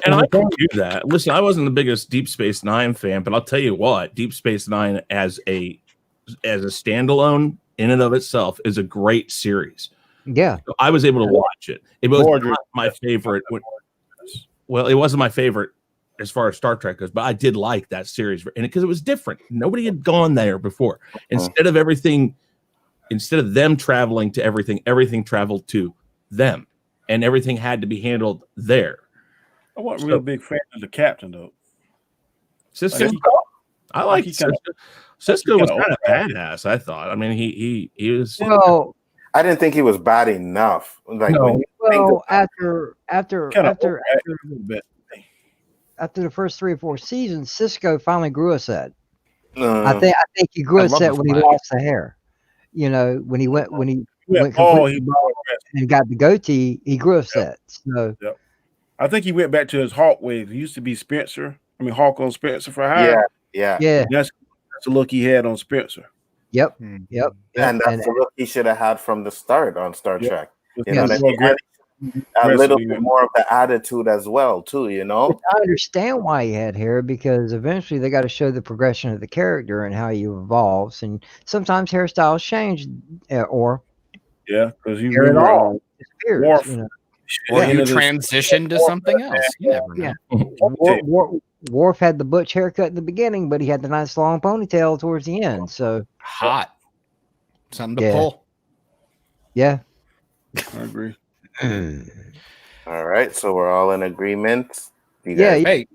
and I can do that. Listen, I wasn't the biggest Deep Space Nine fan, but I'll tell you what, Deep Space Nine as a standalone in and of itself is a great series. Yeah, so I was able to watch it. It was not my favorite. Well, it wasn't my favorite as far as Star Trek goes, but I did like that series because it was different. Nobody had gone there before. Instead of them traveling to everything traveled to them, and everything had to be handled there. I wasn't real big fan of the captain though. Cisco, I like Cisco. Cisco was kind of badass. I thought. I mean, he was. Well, I didn't think he was bad enough. Like, no. Well, after the first 3 or 4 seasons, Cisco finally grew a set. I think he grew a set when he lost the hair. You know, when he went and got the goatee, he grew a set. So I think he went back to his Hawk ways. He used to be Spencer. I mean, Hawk on Spencer for hire. Yeah. That's the look he had on Spencer. Yep. And that's the look he should have had from the start on Star Trek. You know, a little bit more of the attitude as well, too. You know, I understand why he had hair, because eventually they got to show the progression of the character and how he evolves, and sometimes hairstyles change, or because you hair at all disappears. Worf, you know? Or you transition to something else. You never know. Worf had the butch haircut in the beginning, but he had the nice long ponytail towards the end. So hot, something to pull. Yeah, I agree. All right, so we're all in agreement. Hey!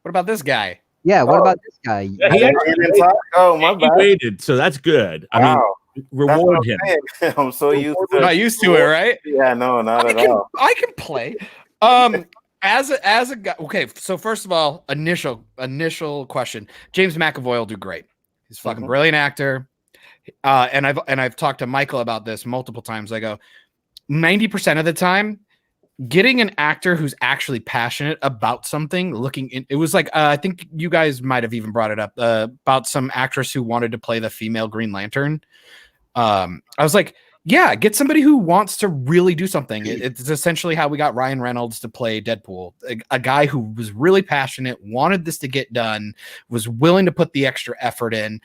What about this guy? Yeah, what about this guy? My bad. He waited, so that's good. I mean, reward him. I'm so used to. Not used to it, right? Yeah, no, not at all. I can play. As a guy. Okay, so first of all, initial question. James McAvoy will do great. He's a fucking brilliant actor. And I've talked to Michael about this multiple times. I go, 90% of the time, getting an actor who's actually passionate about something, it was like, I think you guys might have even brought it up about some actress who wanted to play the female Green Lantern. I was like, yeah, get somebody who wants to really do something. It's essentially how we got Ryan Reynolds to play Deadpool, a guy who was really passionate, wanted this to get done, was willing to put the extra effort in,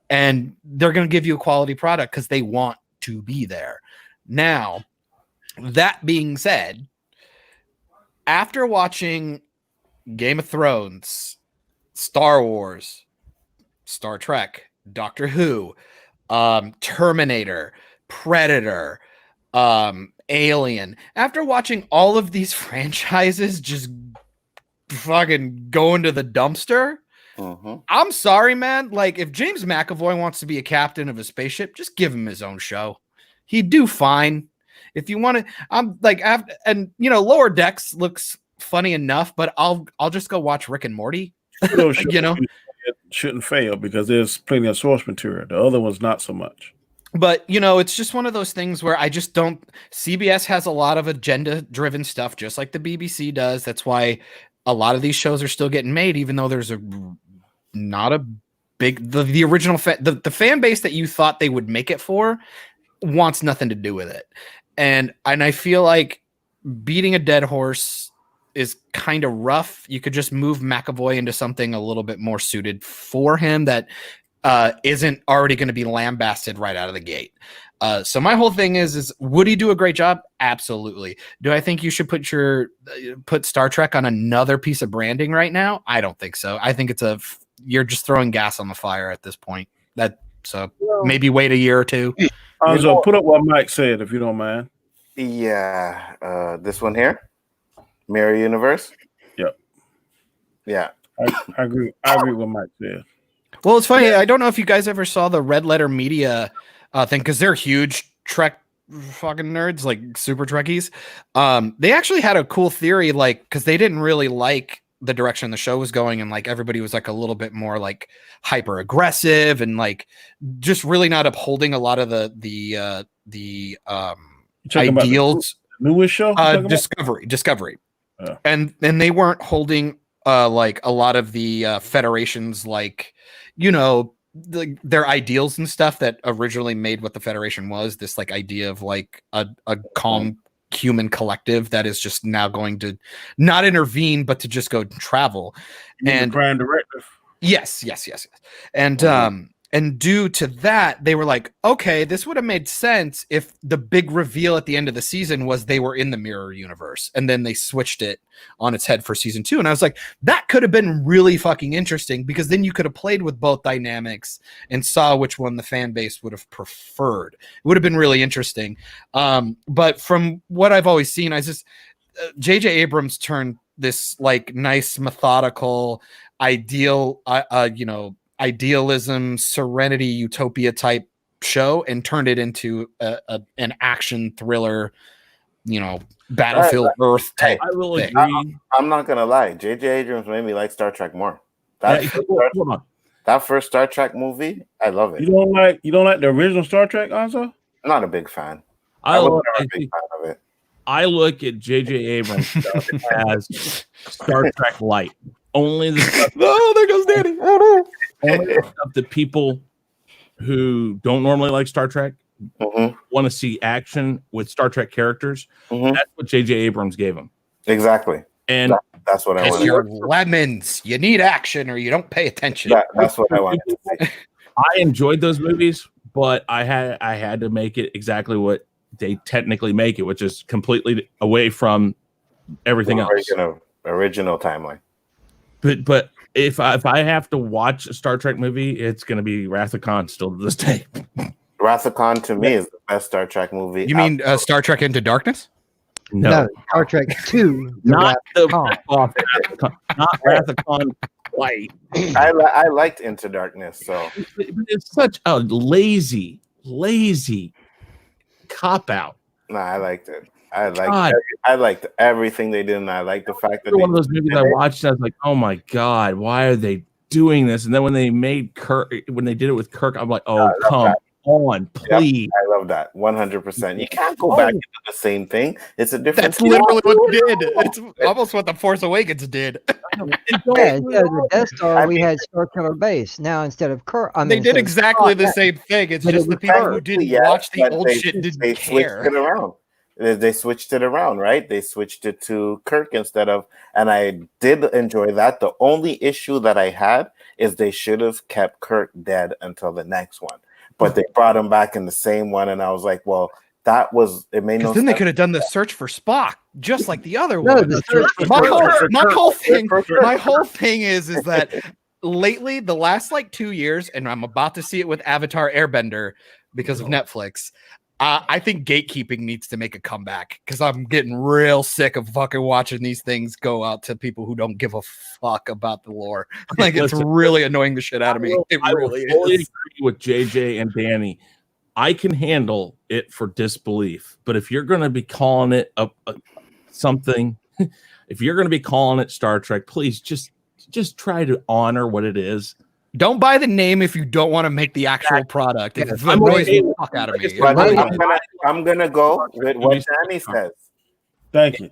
and they're going to give you a quality product because they want to be there. Now, that being said, after watching Game of Thrones, Star Wars, Star Trek, Doctor Who, Terminator, Predator, Alien, after watching all of these franchises just fucking go into the dumpster, I'm sorry, man. Like, if James McAvoy wants to be a captain of a spaceship, just give him his own show. He'd do fine. If you want to, I'm like, Lower Decks looks funny enough, but I'll just go watch Rick and Morty. It shouldn't fail because there's plenty of source material. The other one's not so much. But, it's just one of those things where I just don't. CBS has a lot of agenda-driven stuff, just like the BBC does. That's why a lot of these shows are still getting made, even though there's not a big the original the fan base that you thought they would make it for wants nothing to do with it. And I feel like beating a dead horse is kind of rough. You could just move McAvoy into something a little bit more suited for him that isn't already going to be lambasted right out of the gate. So my whole thing is would he do a great job? Absolutely. Do I think you should put Star Trek on another piece of branding right now? I don't think so. I think you're just throwing gas on the fire at this point. Maybe wait a year or two. So put up what Mike said, if you don't mind. Yeah, this one here, Mirror Universe. Yep. Yeah, I agree. I agree with what Mike said. Well, it's funny. I don't know if you guys ever saw the Red Letter Media thing, because they're huge Trek fucking nerds, like super Trekkies. They actually had a cool theory, like, because they didn't really like the direction the show was going, and like everybody was like a little bit more like hyper aggressive and like just really not upholding a lot of the ideals. Newest show, Discovery, and they weren't holding like a lot of the Federation's like, you know, their ideals and stuff that originally made what the Federation was, this like idea of like a calm human collective that is just now going to not intervene but to just go travel. And the Prime Directive. Yes. And due to that, they were like, okay, this would have made sense if the big reveal at the end of the season was they were in the mirror universe, and then they switched it on its head for season 2. And I was like, that could have been really fucking interesting, because then you could have played with both dynamics and saw which one the fan base would have preferred. It would have been really interesting. But from what I've always seen, I just J.J. Abrams turned this like nice methodical idealism, serenity, utopia type show and turned it into an action thriller, you know, Battlefield Earth type. I will thing. agree. I'm not gonna lie. J.J. Abrams made me like Star Trek more. That first Star Trek movie, I love it. You don't like the original Star Trek, also? I'm not a big fan. I was never a big fan of it. I look at J.J. Abrams stuff as Star Trek light. Only the stuff. Oh, there goes Danny. Only the stuff that people who don't normally like Star Trek want to see action with Star Trek characters. That's what J.J. Abrams gave him. Exactly. And that's what I want. Your lemons. You need action or you don't pay attention. That's what I want to see. I enjoyed those movies, but I had to make it exactly what they technically make it, which is completely away from everything else. Original timeline. But if I have to watch a Star Trek movie, it's going to be Wrath of Khan still to this day. Wrath of Khan to me is the best Star Trek movie. You mean Star Trek Into Darkness? No, Star Trek 2. Not not Wrath of Khan. White. I liked Into Darkness, so it's such a lazy cop out. No, I liked it. I liked everything they did, and I liked the fact that one of those movies I watched. I was like, "Oh my god, why are they doing this?" And then when they made Kirk, when they did it with Kirk, I'm like, "Oh, come on, please!" Yep, I love that 100%. You can't go back into the same thing. It's a different. That's literally what they did. It's almost what the Force Awakens did. Yeah, instead of the Death Star, we had Star Killer Base. Now instead of Kirk, they did exactly the same thing. It's just the people who didn't watch the old shit didn't care. Switched it around. They switched it around, right? They switched it to Kirk instead of, and I did enjoy that. The only issue that I had is they should have kept Kirk dead until the next one, but they brought him back in the same one, and I was like, well, it made no sense. Then they could have done the search for Spock just like the other one. My whole thing is that lately, the last like 2 years, and I'm about to see it with Avatar Airbender because of Netflix. I think gatekeeping needs to make a comeback because I'm getting real sick of fucking watching these things go out to people who don't give a fuck about the lore. Like, it's really annoying the shit out of me. It really is. Agree with JJ and Danny. I can handle it for disbelief, but if you're going to be calling it something, if you're going to be calling it Star Trek, please just try to honor what it is. Don't buy the name if you don't want to make the actual product. It annoys the fuck out of me. I'm gonna go with what Danny says. Thank you.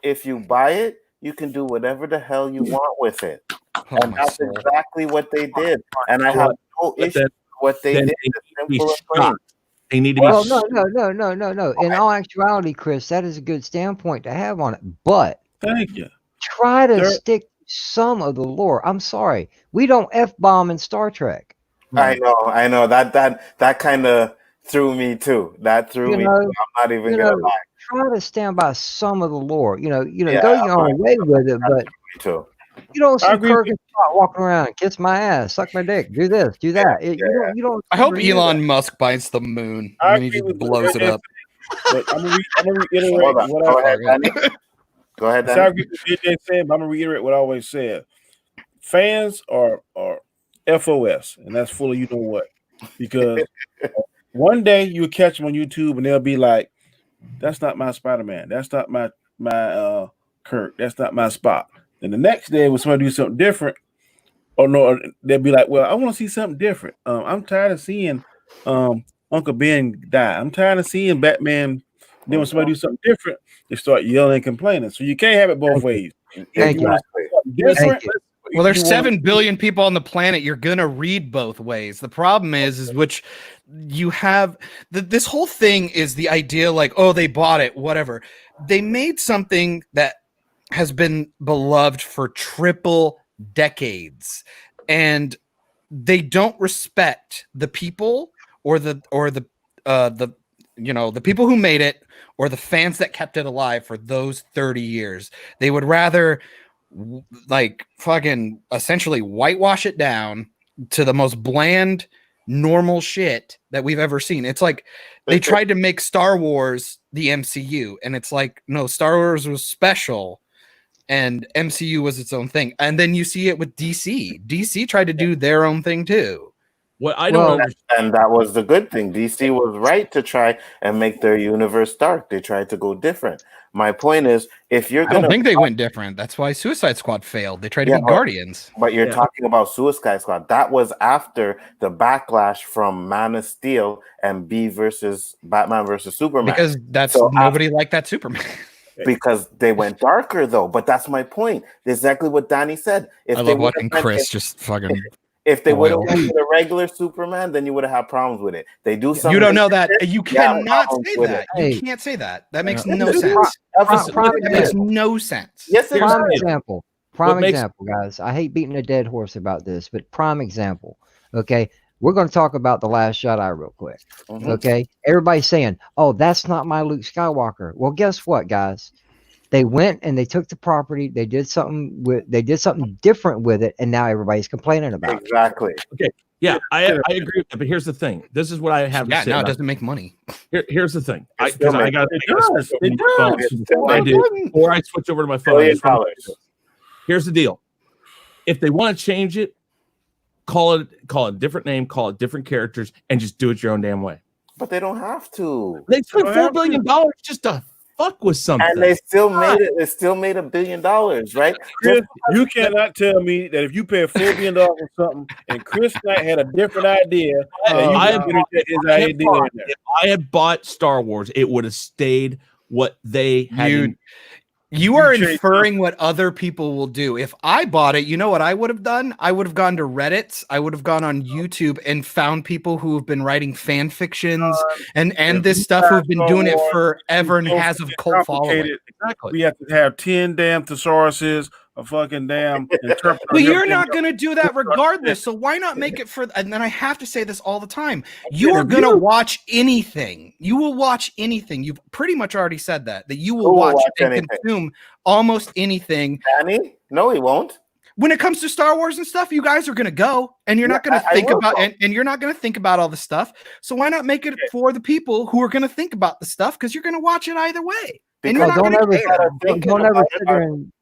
If you buy it, you can do whatever the hell you want with it. And that's exactly what they did. And I have no issue with what they did. They need to be. Well, no. In all actuality, Chris, that is a good standpoint to have on it. But thank you. Try to stick some of the lore. I'm sorry, we don't F-bomb in Star Trek. I know that kind of threw me too. That threw me. I'm not even gonna lie. Try to stand by some of the lore. Go your own way with it, but you don't see Kirk and Spock walking around, kiss my ass, suck my dick, do this, do that. You don't. I hope Elon Musk binds the moon and he just blows it up. But I'm gonna reiterate what I Go ahead, Danny. I agree with JJ saying, but I'm gonna reiterate what I always said. Fans are FOS, and that's full of you know what. Because one day you'll catch them on YouTube and they'll be like, "That's not my Spider-Man. That's not my Kirk. That's not my Spock." And the next day, when somebody do something different, or no, they'll be like, "Well, I want to see something different. I'm tired of seeing Uncle Ben die. I'm tired of seeing Batman." Then when somebody do something different, they start yelling and complaining. So you can't have it both ways. If you want to see something different, well, there's 7 billion people on the planet. You're gonna read both ways. The problem is which you have this whole thing is the idea like, oh, they bought it, whatever. They made something that has been beloved for triple decades, and they don't respect the people or the the people who made it or the fans that kept it alive for those 30 years. They would rather like fucking essentially whitewash it down to the most bland normal shit that we've ever seen. It's like they tried to make Star Wars the MCU, and it's like, no, Star Wars was special and MCU was its own thing. And then you see it with DC. DC tried to do their own thing too. What I don't understand, and that was the good thing. DC was right to try and make their universe dark. They tried to go different. My point is, if you're gonna, I don't think they went different. That's why Suicide Squad failed. They tried to be Guardians. But you're talking about Suicide Squad. That was after the backlash from Man of Steel and Batman versus Superman. Because nobody liked that Superman. Because they went darker, though. But that's my point. Exactly what Danny said. I love watching Chris just fucking. If they would have went with a regular Superman, then you would have had problems with it. They do something. You don't know that. You cannot say that. You can't say that. That makes no sense. That makes no sense. Yes, prime example. Prime example, guys. I hate beating a dead horse about this, but prime example. Okay. We're going to talk about The Last Jedi real quick. Okay. Everybody's saying, oh, that's not my Luke Skywalker. Well, guess what, guys? They went and they took the property. They did something different with it, and now everybody's complaining about it. Exactly. Okay. Yeah, I agree with that. But here's the thing. This is what I have to say. Now it doesn't make money. Here's the thing. It does. Before I switch over to my phone. Here's the deal. If they want to change it, call it a different name, call it different characters, and just do it your own damn way. But they don't have to. They spent $4 billion just to fuck with something, and they still made it. They still made $1 billion, right? Chris, you cannot tell me that if you pay $4 billion for something and Chris Knight had a different idea, if I had bought Star Wars, it would have stayed what they had. You are inferring what other people will do. If I bought it, you know what I would have done? I would have gone to Reddit. I would have gone on YouTube and found people who have been writing fan fictions and this stuff who've been doing it forever and has a cult following. Exactly. We have to have 10 damn thesauruses, a fucking damn interpreter. But you're not going to do that regardless. So why not make it for? And then I have to say this all the time. You are going to watch anything. You will watch anything. You've pretty much already said that you will watch and consume almost anything. Danny? No, he won't. When it comes to Star Wars and stuff, you guys are going to go and you're not going to think about and you're not going to think about all the stuff. So why not make it for the people who are going to think about the stuff? Because you're going to watch it either way. And you're not going to care. Don't ever sit there and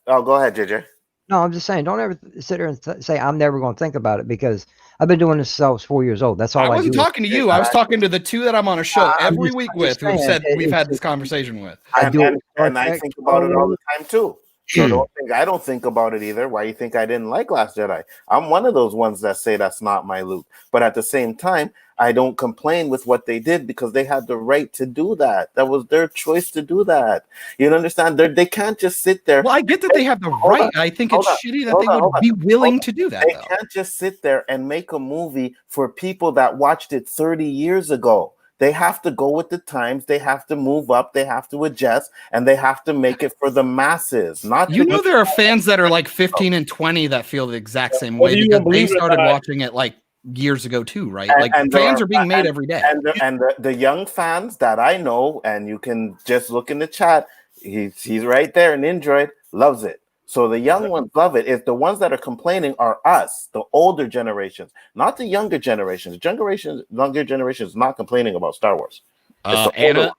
go ahead, JJ. No, I'm just saying, don't ever sit there and say I'm never going to think about it, because I've been doing this since I was 4 years old. That's all I wasn't talking to you. I was talking to the two that I'm on a show every week with, who said we've had this conversation with. And I think about it all the time too. So I don't think about it either. Why you think I didn't like Last Jedi? I'm one of those ones that say that's not my Luke. But at the same time, I don't complain with what they did, because they had the right to do that. That was their choice to do that. You understand? They can't just sit there. Well, I get that they have the right. I think it's shitty that they would be willing to do that. They can't just sit there and make a movie for people that watched it 30 years ago. They have to go with the times. They have to move up. They have to adjust, and they have to make it for the masses. There are fans that are like 15 and 20 that feel the exact same way, because they started watching it like years ago too, right? And fans are being made every day. And the young fans that I know, and you can just look in the chat, he's right there, and Android loves it. So the young ones love it. If the ones that are complaining are us, the older generations, not the younger generations. Younger generations not complaining about Star Wars. Anna,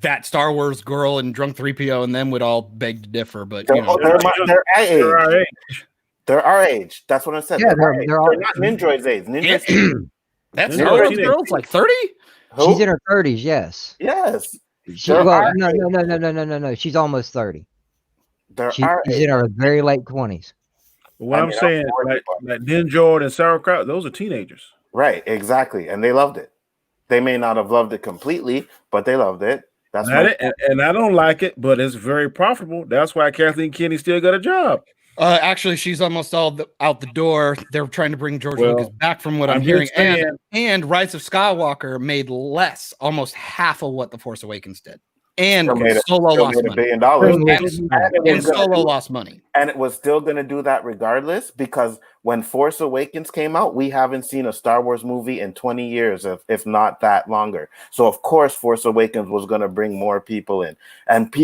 that Star Wars girl and Drunk 3PO and them would all beg to differ, but they're our age. They're our age. That's what I said. Yeah, they're not Ninja's age. That Star Wars girl's like 30? She's in her 30s, yes. Yes. No. She's almost 30. She's in her very late 20s. What I'm saying, like Denjord and sauerkraut, those are teenagers. Right, exactly. And they loved it. They may not have loved it completely, but they loved it. That's and I don't like it, but it's very profitable. That's why Kathleen Kennedy still got a job. Actually, she's almost out the door. They're trying to bring George Lucas back, from what I'm hearing. And Rise of Skywalker made less, almost half of what The Force Awakens did. And Solo lost money. $1 billion. And Solo lost money. And it was still going to do that regardless, because when Force Awakens came out, we haven't seen a Star Wars movie in 20 years, if not that longer. So, of course, Force Awakens was going to bring more people in. And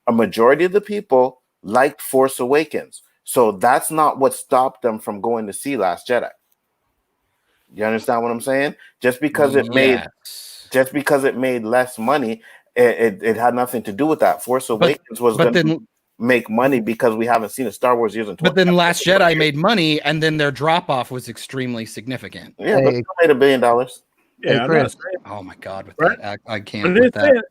a majority of the people liked Force Awakens. So that's not what stopped them from going to see Last Jedi. You understand what I'm saying? Just because it made less money, it had nothing to do with that. Force Awakens was going to make money because we haven't seen a Star Wars years in 20 But then Last Jedi made money, and then their drop off was extremely significant. Yeah, but it made $1 billion. Yeah, Chris. Oh my God, with that, I can't with that.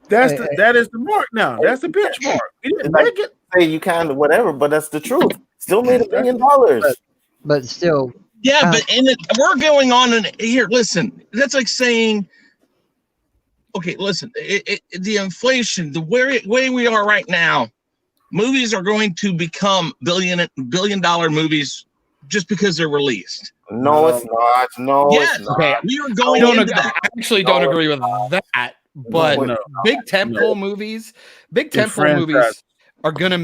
That is the mark now. That's the benchmark. You can whatever, but that's the truth. Still made $1 billion. But still. Yeah, but we're going on here. Listen, that's like saying, okay, listen, the inflation, the way we are right now, movies are going to become billion-dollar movies just because they're released. No, it's not. No, yes, it's not. Okay. We are going into that. I actually don't agree with that. But big tentpole movies are gonna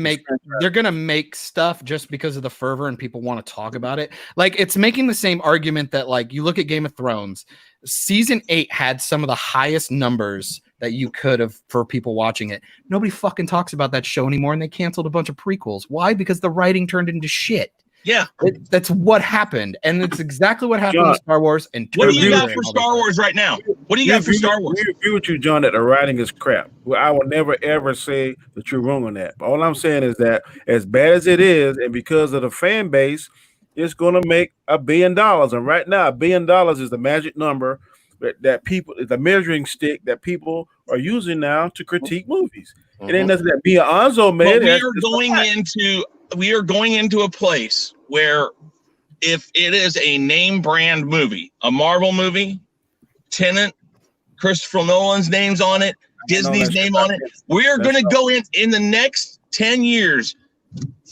make stuff just because of the fervor and people want to talk about it. Like, it's making the same argument that, like, you look at Game of Thrones, season 8 had some of the highest numbers that you could have for people watching it. Nobody fucking talks about that show anymore, and they canceled a bunch of prequels. Why? Because the writing turned into shit. Yeah, that's what happened, and it's exactly what happened with Star Wars. And what do you got for Star Wars right now? What do you got for Star Wars? We agree with you, John, that the writing is crap. Well, I will never ever say that you're wrong on that. But all I'm saying is that as bad as it is, and because of the fan base, it's going to make $1 billion. And right now, $1 billion is the magic number that people, the measuring stick that people are using now to critique movies. It ain't nothing that Mia Anzo made. We are going into a place where, if it is a name brand movie, a Marvel movie, Tenet, Christopher Nolan's name's on it, Disney's name on it, we are going to go in the next 10 years,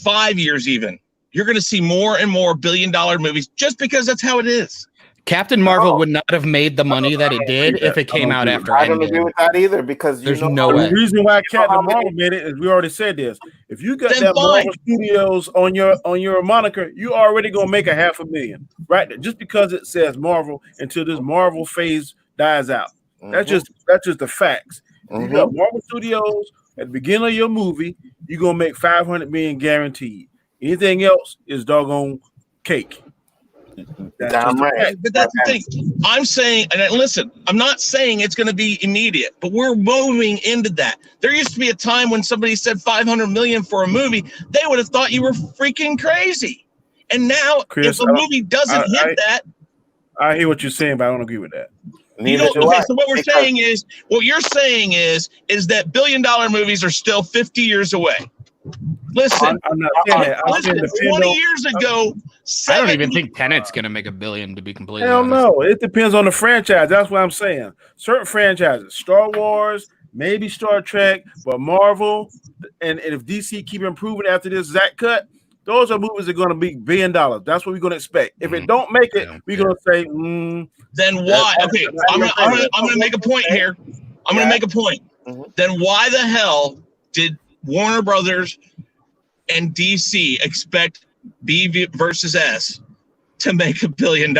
5 years even, you're going to see more and more $1 billion movies just because that's how it is. Captain Marvel would not have made the money that it did if it came out after. I don't agree with that either, because there's no way. The reason why Captain Marvel made it is we already said this. If you got that Marvel Studios on your moniker, you already gonna make $500,000, right? Just because it says Marvel until this Marvel phase dies out. That's just the facts. If you got Marvel Studios at the beginning of your movie, you're gonna make $500 million guaranteed. Anything else is doggone cake. Damn right. But that's the thing. I'm saying, and listen, I'm not saying it's going to be immediate, but we're moving into that. There used to be a time when somebody said $500 million for a movie, they would have thought you were freaking crazy. And now, Chris, if a movie doesn't hit that, I hear what you're saying, but I don't agree with that. So what you're saying is that $1 billion movies are still 50 years away. Listen, I'm not saying that. I'm saying 20 years ago, I don't even think Tenet's going to make $1 billion, to be completely honest. No. It depends on the franchise. That's what I'm saying. Certain franchises, Star Wars, maybe Star Trek, but Marvel, and if DC keep improving after this Zack cut, those are movies that are going to be $1 billion. That's what we're going to expect. If it don't make it, we're going to say, then why? Okay, I'm going to make a point here. I'm going to make a point. Then why the hell did Warner Brothers and DC expect B versus S to make $1 billion?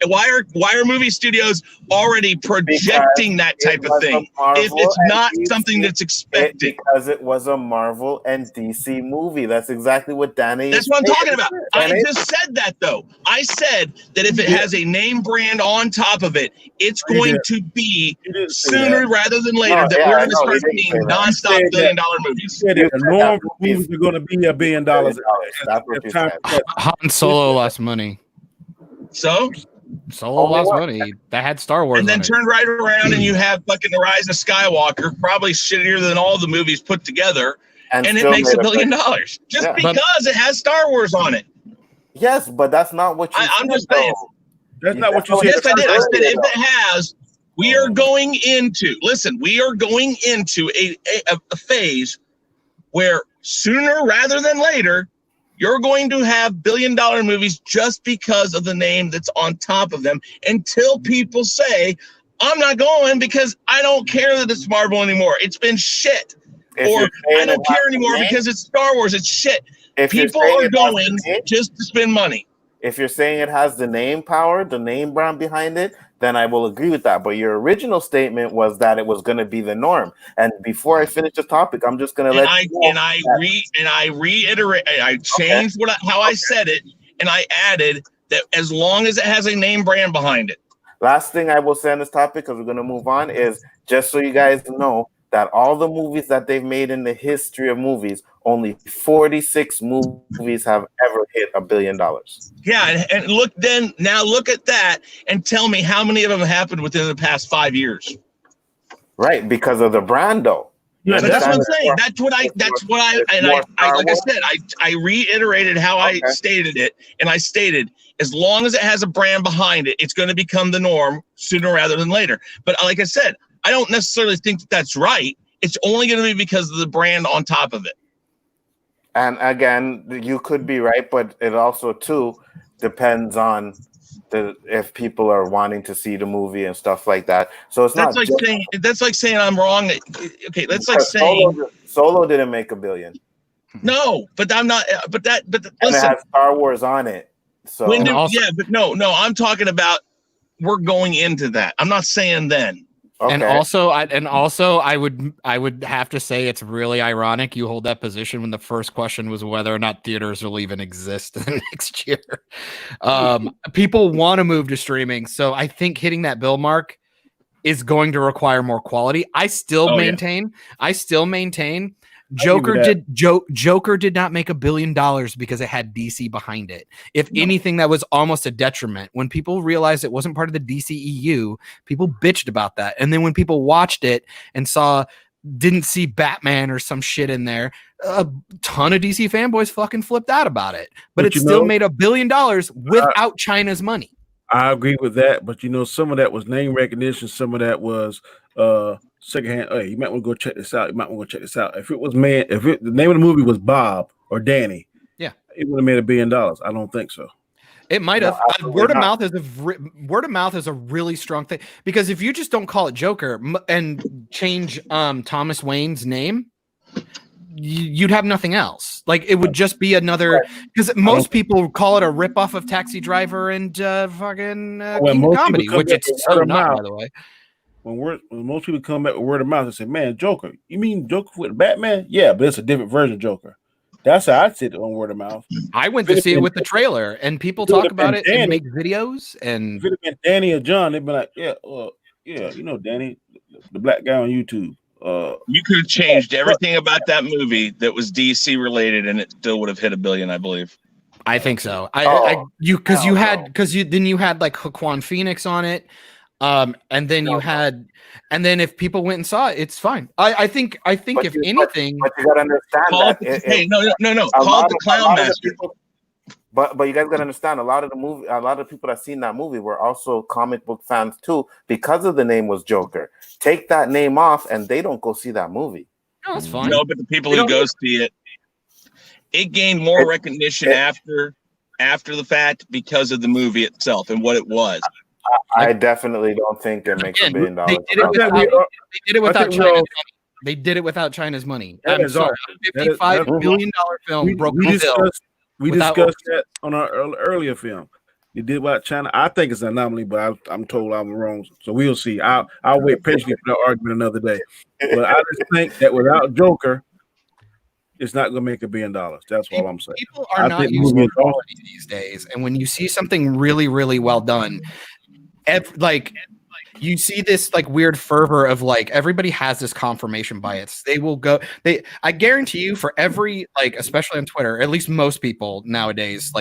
And why are movie studios already projecting that type of thing if it's not something that's expected? Because it was a Marvel and DC movie. That's exactly what Danny. That's what I'm talking about. I just said that though. I said that if it has a name brand on top of it, it's going to be sooner rather than later that we're going to start seeing nonstop $1 billion movies. The normal movies are going to be $1 billion. Han Solo lost money. Solo lost money. That had Star Wars. And then turned right around and you have fucking The Rise of Skywalker, probably shittier than all the movies put together. and it still makes made $1 billion just because it has Star Wars on it. Yes, but that's not what you I'm just saying. That's not what you said. Yes, I did. I said if it has, we are going into a phase where sooner rather than later, you're going to have $1 billion movies just because of the name that's on top of them until people say, I'm not going because I don't care that it's Marvel anymore. It's been shit. Or I don't care anymore because it's Star Wars. It's shit. People are going just to spend money. If you're saying it has the name power, the name brand behind it, then I will agree with that. But your original statement was that it was going to be the norm. And before I finish the topic, I'm just going to I reiterate. I changed how I said it, and I added that as long as it has a name brand behind it. Last thing I will say on this topic, because we're going to move on, is just so you guys know that all the movies that they've made in the history of movies, only 46 movies have ever hit $1 billion. Yeah, and look at that and tell me how many of them happened within the past 5 years. Right, because of the brand, though. Yeah, that's what I'm saying. Like I said, I reiterated how I stated it, and I stated as long as it has a brand behind it, it's going to become the norm sooner rather than later. But like I said, I don't necessarily think that that's right. It's only going to be because of the brand on top of it. And again, you could be right, but it also too depends on if people are wanting to see the movie and stuff like that. So it's that's not that's like saying I'm wrong. Okay, that's like saying Solo didn't make $1 billion. No, but I'm not. But listen, it has Star Wars on it. So but no, I'm talking about we're going into that. I'm not saying then. Okay. And also, I would have to say it's really ironic you hold that position when the first question was whether or not theaters will even exist next year. People want to move to streaming, so I think hitting that bill mark is going to require more quality. I still maintain Joker did not make $1 billion because it had DC behind it. If anything, that was almost a detriment. When people realized it wasn't part of the DCEU, people bitched about that. And then when people watched it and didn't see Batman or some shit in there, a ton of DC fanboys fucking flipped out about it. But it still made $1 billion without China's money. I agree with that, but some of that was name recognition, some of that was secondhand. Hey, you might want to go check this out. If the name of the movie was Bob or Danny, it would have made $1 billion. I don't think so. It might have. Word of mouth is a really strong thing, because if you just don't call it Joker and change Thomas Wayne's name, you'd have nothing else. Like, it would just be another, because most people call it a ripoff of Taxi Driver and fucking King of Comedy, which it's so not, by the way. When most people come back with word of mouth and say, "Man, Joker, you mean Joker with Batman?" Yeah, but it's a different version of Joker. That's how I see it on word of mouth. I went to see it with the trailer, and people talk about it and make videos. And if it had been Danny or John, they'd be like, Danny, the black guy on YouTube. You could have changed everything about that movie that was DC related, and it still would have hit $1 billion, I believe. I think so. You had like Joaquin Phoenix on it. And then if people went and saw it, it's fine. I think if anything, but you gotta understand call it the Clown Master. But you guys gotta understand, a lot of people that seen that movie were also comic book fans too, because of the name was Joker. Take that name off, and they don't go see that movie. No, that's fine. No, but the people who go see it gained more recognition after the fact because of the movie itself and what it was. I definitely don't think it makes $1 billion. They did it without China's money. They did it without China's money. I'm sorry. A $55 million film broke the bill. We discussed that on our earlier film. You did without China. I think it's an anomaly, but I'm told I'm wrong. So we'll see. I'll wait patiently for that argument another day. But I just think that without Joker, it's not going to make $1 billion. That's all I'm saying. People are not used to quality these days, and when you see something really, really well done, you see this like weird fervor of like everybody has this confirmation bias. They will go. I guarantee you, for every especially on Twitter, at least most people nowadays,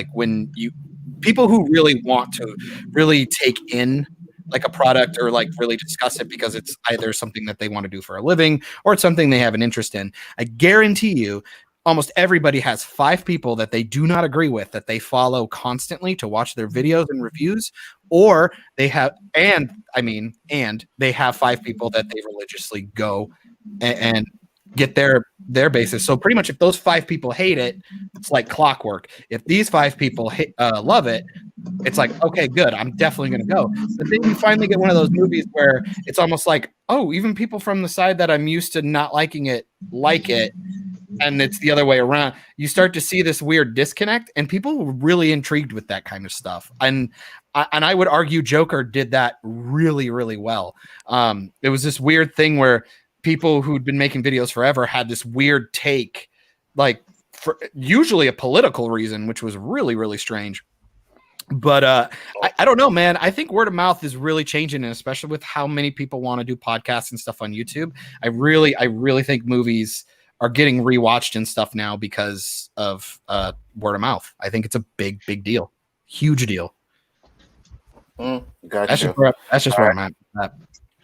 people who really want to really take in like a product or like really discuss it because it's either something that they want to do for a living or it's something they have an interest in. I guarantee you almost everybody has 5 people that they do not agree with that they follow constantly to watch their videos and reviews, or they have and they have 5 people that they religiously go and get their basis. So pretty much if those 5 people hate it, it's like clockwork. If these 5 people love it, it's like, okay, good, I'm definitely going to go. But then you finally get one of those movies where it's almost like, oh, even people from the side that I'm used to not liking it like it, and it's the other way around. You start to see this weird disconnect, and people were really intrigued with that kind of stuff. And I would argue Joker did that really, really well. It was this weird thing where people who'd been making videos forever had this weird take, like for usually a political reason, which was really, really strange. But I don't know, man. I think word of mouth is really changing, and especially with how many people want to do podcasts and stuff on YouTube. I really think movies are getting rewatched and stuff now because of word of mouth. I think it's a big deal, huge deal. Gotcha. That's just where I'm at.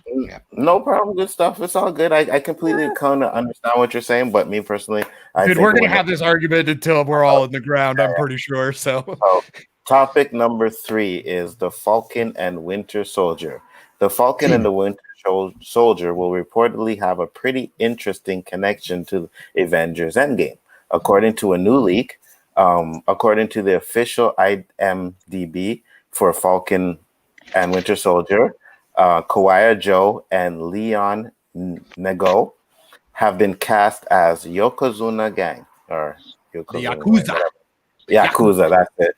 Yeah. No problem. Good stuff. It's all good. I completely kind of understand what you're saying, but me personally, Dude, we're gonna have this argument until we're all in the ground. I'm pretty sure. So, topic number 3 is the Falcon and Winter Soldier. The Falcon and the Winter Soldier will reportedly have a pretty interesting connection to Avengers Endgame, according to a new leak. According to the official IMDb for Falcon and Winter Soldier, Kawhi Joe and Leon Nego have been cast as Yokozuna Gang, or Yakuza. Yakuza, that's it.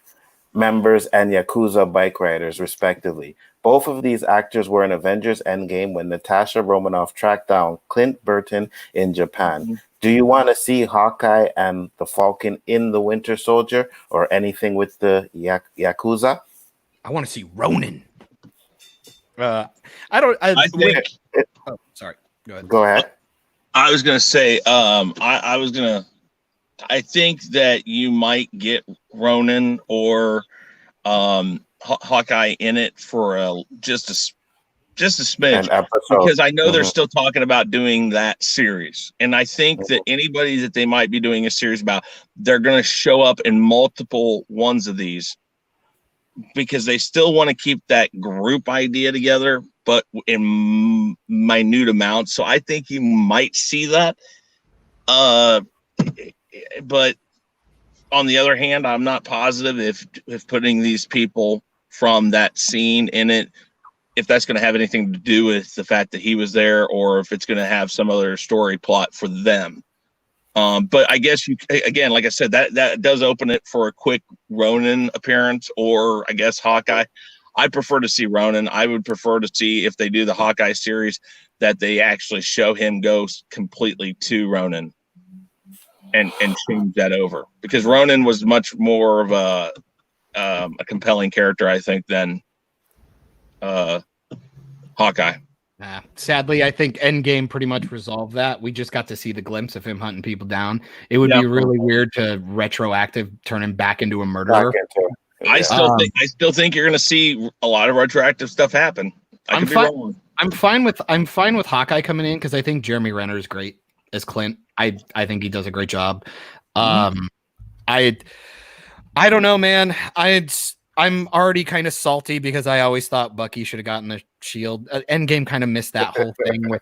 Members and Yakuza bike riders, respectively. Both of these actors were in Avengers Endgame when Natasha Romanoff tracked down Clint Burton in Japan. Do you want to see Hawkeye and the Falcon in the Winter Soldier or anything with the Yakuza? I want to see Ronin. Sorry. Go ahead. I was gonna say, I think that you might get Ronin or Hawkeye in it for just a smidge, because I know they're still talking about doing that series, and I think that anybody that they might be doing a series about, they're going to show up in multiple ones of these, because they still want to keep that group idea together, but in minute amounts. So I think you might see that. But on the other hand, I'm not positive if putting these people from that scene in it, if that's going to have anything to do with the fact that he was there, or if it's going to have some other story plot for them. But I guess again, like I said, that does open it for a quick Ronin appearance, or I guess Hawkeye. I prefer to see Ronin. I would prefer to see, if they do the Hawkeye series, that they actually show him go completely to Ronin and change that over, because Ronin was much more of a compelling character, I think, than Hawkeye. Sadly, I think Endgame pretty much resolved that. We just got to see the glimpse of him hunting people down. It would be really weird to retroactive turn him back into a murderer. I still think you're going to see a lot of retroactive stuff happen. I'm fine with Hawkeye coming in, because I think Jeremy Renner is great as Clint. I think he does a great job. I don't know, man. I'm already kind of salty because I always thought Bucky should have gotten the shield. Endgame kind of missed that whole thing with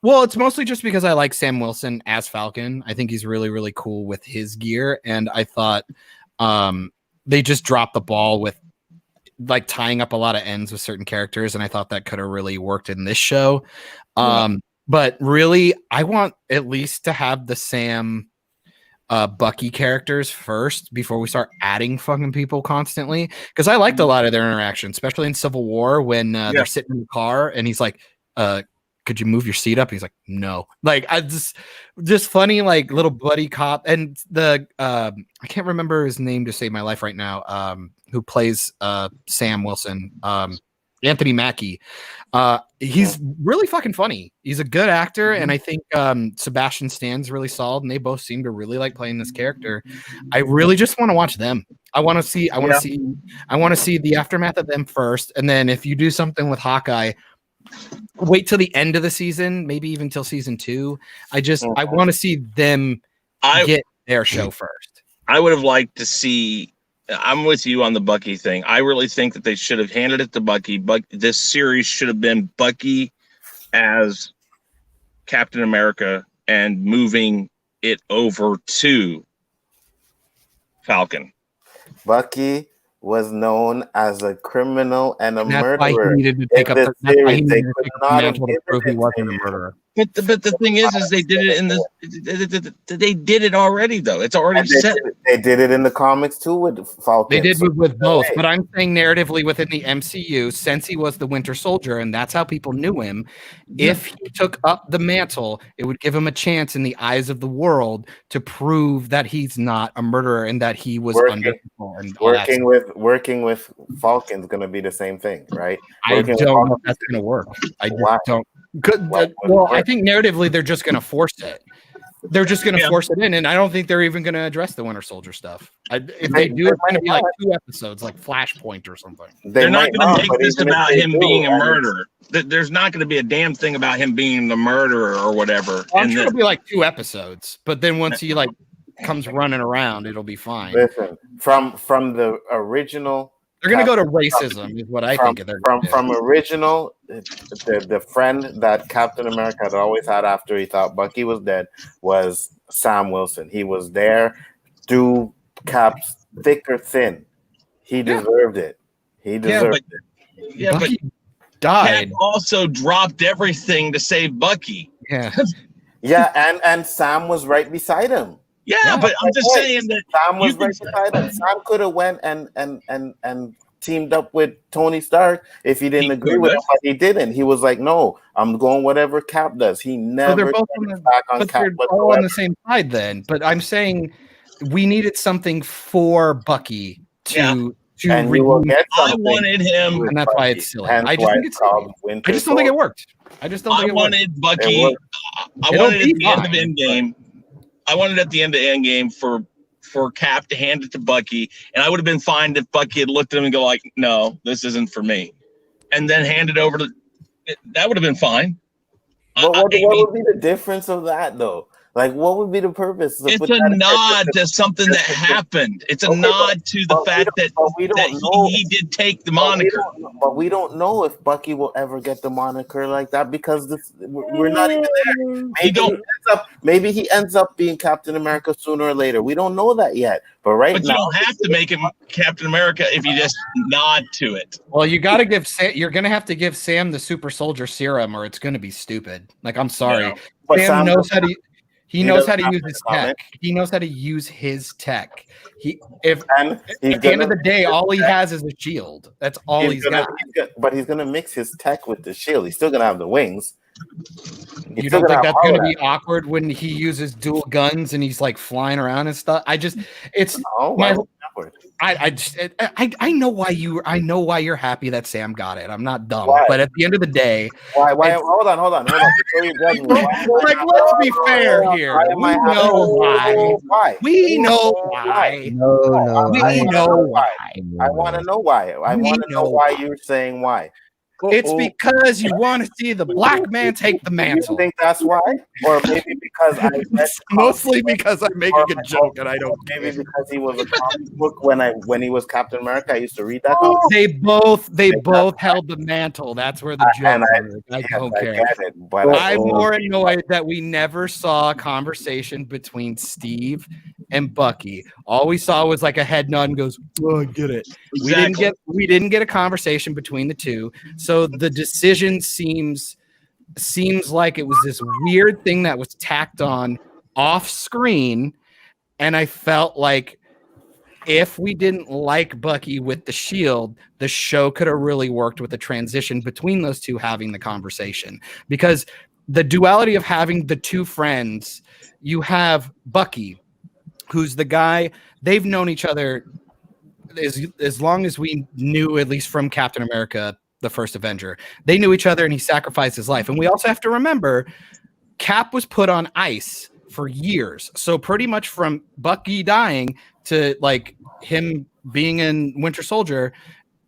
well, it's mostly just because I like Sam Wilson as Falcon. I think he's really, really cool with his gear, and I thought they just dropped the ball with like tying up a lot of ends with certain characters, and I thought that could have really worked in this show. But really, I want at least to have the Sam Bucky characters first before we start adding fucking people constantly, because I liked a lot of their interaction, especially in Civil War when they're sitting in the car and he's like, could you move your seat up? He's like, no. Like, I just funny, like little buddy cop. And the I can't remember his name to save my life right now, who plays Sam Wilson, Anthony Mackie. He's really fucking funny. He's a good actor, and I think Sebastian Stan's really solid, and they both seem to really like playing this character. I really just want to watch them. I want to see the aftermath of them first, and then if you do something with Hawkeye, wait till the end of the season, maybe even till season 2. I want to see them get their show first. I would have liked to see. I'm with you on the Bucky thing. I really think that they should have handed it to Bucky. But this series should have been Bucky as Captain America and moving it over to Falcon. Bucky was known as a criminal and a murderer. Why he needed to take up the mantle to prove he wasn't a murderer. But the thing is they did it in this. They did it already, though. It's already set. They did it in the comics too with Falcon. They did with both, but I'm saying narratively within the MCU, since he was the Winter Soldier, and that's how people knew him. If he took up the mantle, it would give him a chance in the eyes of the world to prove that he's not a murderer and that he was under control. And working with Falcon's going to be the same thing, right? I don't know if that's going to work. I just don't. I think narratively they're just going to force it. They're just going to force it in, and I don't think they're even going to address the Winter Soldier stuff. If they do, it's going to be like 2 episodes, like Flashpoint or something. They're not going to make this about him being a murderer. There's not going to be a damn thing about him being the murderer or whatever. I'm sure it'll be like 2 episodes, but then once he comes running around, it'll be fine. Listen, from the original. They're going to go to racism, is what I think. From original, the friend that Captain America had always had after he thought Bucky was dead was Sam Wilson. He was there through Cap's thick or thin. He deserved it. He deserved it. Yeah, Bucky but died. Cap also dropped everything to save Bucky. Yeah. Yeah, and Sam was right beside him. Yeah, but I'm just saying that Sam was right beside him. Sam could have went and teamed up with Tony Stark if he didn't agree with him, but he didn't. He was like, "No, I'm going whatever Cap does." He never they're both on the same side then. But I'm saying we needed something for Bucky to and you will get I wanted him, and that's why it's silly. I just don't think it worked. I wanted Bucky. I wanted at the end of Endgame. I wanted at the end of Endgame for Cap to hand it to Bucky, and I would have been fine if Bucky had looked at him and go like, "No, this isn't for me," and then hand it over to. That would have been fine. But what would be the difference of that, though? Like, what would be the purpose? It's a nod to something that happened. It's a nod to the fact that he did take the moniker. But we don't know if Bucky will ever get the moniker like that because we're not even there. Maybe he ends up being Captain America sooner or later. We don't know that yet. But now, you don't have to make him Captain America if you just nod to it. Well, you're going to have to give Sam the super soldier serum, or it's going to be stupid. Like, I'm sorry. Yeah. Sam knows how to. He knows how to use his tech. He knows how to use his tech. At the end of the day, all he has is a shield. That's all he's got. But he's gonna mix his tech with the shield. He's still gonna have the wings. You don't think that's gonna be awkward when he uses dual guns and he's like flying around and stuff? I know why you're happy that Sam got it. I'm not dumb, but at the end of the day, why? Hold on. Before you judge me, let's be fair here. We know why. We know why. We know why. I want to know why. I want to know why you're saying why. It's because you want to see the black man take the mantle. You think that's why? Or maybe because mostly because I'm making a joke and I don't. Maybe because he was a comic book when he was Captain America. I used to read that. Comic. They both held the mantle. That's where the joke is. I don't care. I'm more annoyed that we never saw a conversation between Steve and Bucky. All we saw was like a head nod and goes, "Oh, I get it." Exactly. We didn't get a conversation between the two. So the decision seems like it was this weird thing that was tacked on off screen, and I felt like if we didn't like Bucky with the shield, the show could have really worked with the transition between those two having the conversation. Because the duality of having the two friends, you have Bucky, who's the guy, they've known each other as long as we knew, at least from Captain America, the first Avenger. They knew each other and he sacrificed his life. And we also have to remember Cap was put on ice for years. So pretty much from Bucky dying to like him being in Winter Soldier,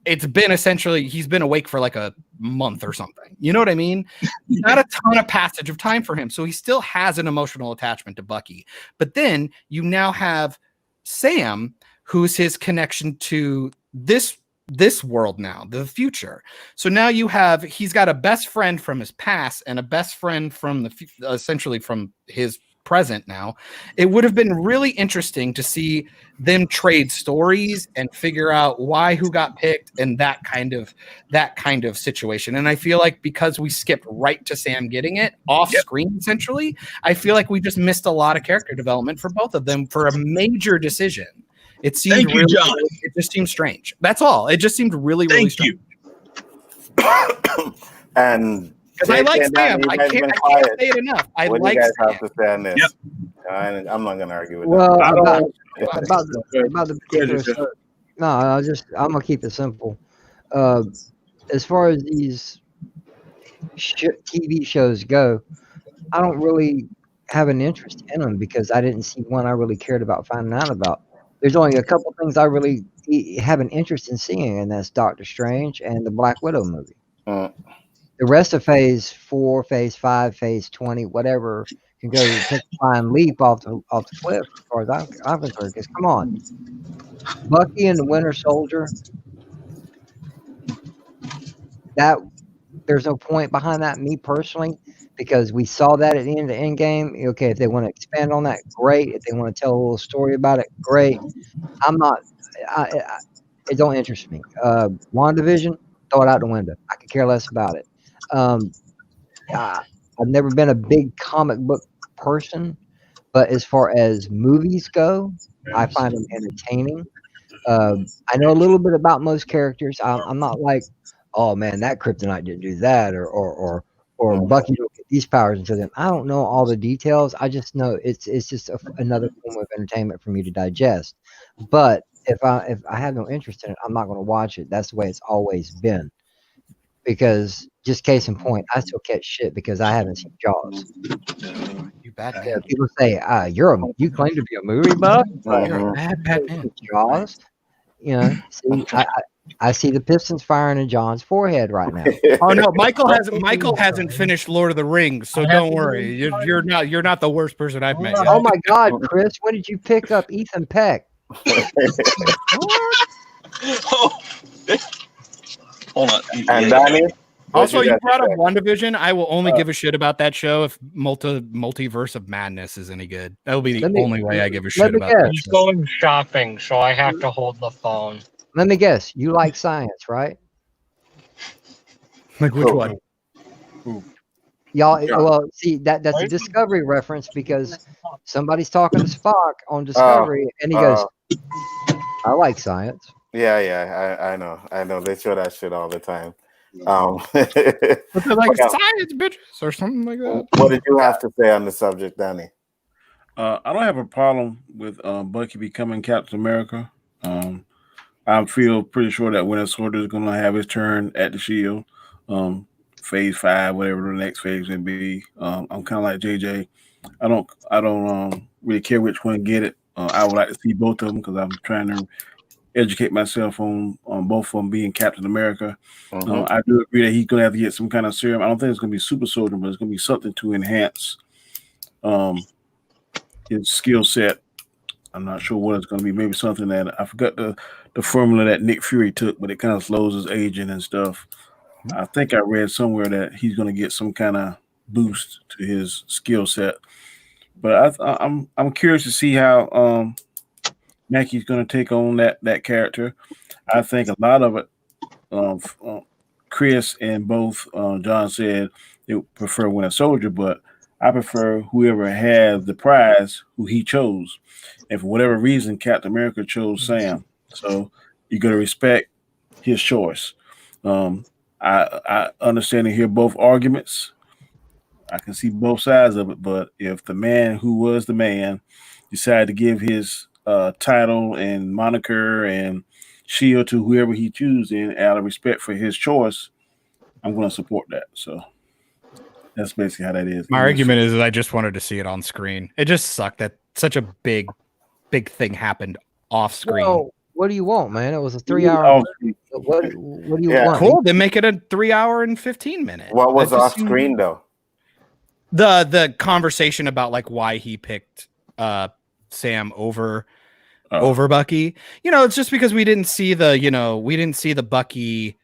it's been essentially he's been awake for like a month or something. You know what I mean? Not a ton of passage of time for him. So he still has an emotional attachment to Bucky. But then you now have Sam, who's his connection to this world now, the future. So now he's got a best friend from his past and a best friend from essentially from his present now. It would have been really interesting to see them trade stories and figure out who got picked and that kind of situation. And I feel like because we skipped right to Sam getting it off screen, essentially, I feel like we just missed a lot of character development for both of them for a major decision. It seemed John. It just seemed strange. That's all. It just seemed really strange. And because I like Sam. I can't say it enough. What do you guys have to say on this? Yep. I'm not going to argue with that. About the particular show. No, I'm going to keep it simple. As far as these TV shows go, I don't really have an interest in them because I didn't see one I really cared about finding out about. There's only a couple things I really have an interest in seeing, and that's Doctor Strange and the Black Widow movie. The rest of Phase 4, Phase 5, Phase 20, whatever, can go take a flying leap off the cliff as far as I'm concerned. Because come on, Bucky and the Winter Soldier, that there's no point behind that, me personally, because we saw that at the end of the Endgame. Okay, if they want to expand on that, great. If they want to tell a little story about it, great. It don't interest me. WandaVision, throw it out the window. I could care less about it. I've never been a big comic book person, but as far as movies go, I find them entertaining. I know a little bit about most characters. I'm not like, oh man, that kryptonite didn't do that, or Bucky don't get these powers until then. I don't know all the details. I just know it's just another form of entertainment for me to digest. But if I have no interest in it, I'm not going to watch it. That's the way it's always been. Because just case in point, I still catch shit because I haven't seen Jaws. You bad man. Yeah, people say, you claim to be a movie buff? You're a bad man. Jaws? You know, see, I see the pistons firing in John's forehead right now. Oh no, Michael hasn't finished Lord of the Rings, so don't worry. You're not the worst person I've met yet. Oh my God, Chris, when did you pick up Ethan Peck? Hold on. And Danny? Also, you brought up WandaVision. I will only give a shit about that show if Multiverse of Madness is any good. That will be the only way I give a shit about that. He's going shopping, so I have to hold the phone. Let me guess. You like science, right? Like which one? Y'all, well, see, that's a Discovery reference because somebody's talking to Spock on Discovery, and he goes, I like science. Yeah, I know. They show that shit all the time. But they're like science bitches or something like that. What did you have to say on the subject, Danny? I don't have a problem with Bucky becoming Captain America. I feel pretty sure that Winter Soldier is going to have his turn at the Shield, Phase 5, whatever the next phase may be. I'm kind of like JJ. I don't really care which one get it. I would like to see both of them because I'm trying to educate myself on both of them being Captain America. I do agree that he's going to have to get some kind of serum. I don't think it's going to be super soldier, but it's going to be something to enhance his skill set. I'm not sure what it's going to be. Maybe something that I forgot the formula that Nick Fury took, but it kind of slows his aging and stuff. I think I read somewhere that he's going to get some kind of boost to his skill set. But I'm curious to see how Mackey's going to take on that character. I think a lot of it, Chris and both John said they prefer Winter Soldier, but I prefer whoever has the prize who he chose. And for whatever reason, Captain America chose Sam. So you got to respect his choice. I understand and hear both arguments. I can see both sides of it, but if the man who was the man decided to give his title and moniker and shield to whoever he chooses out of respect for his choice, I'm going to support that. So that's basically how that is. My argument is I just wanted to see it on screen. It just sucked that such a big thing happened off screen. Well, What do you want, man? It was a 3-hour. What do you want? Cool. Then make it a 3 hour and 15 minute. What was off screen though? The conversation about like why he picked Sam over Bucky. It's just because we didn't see the Bucky.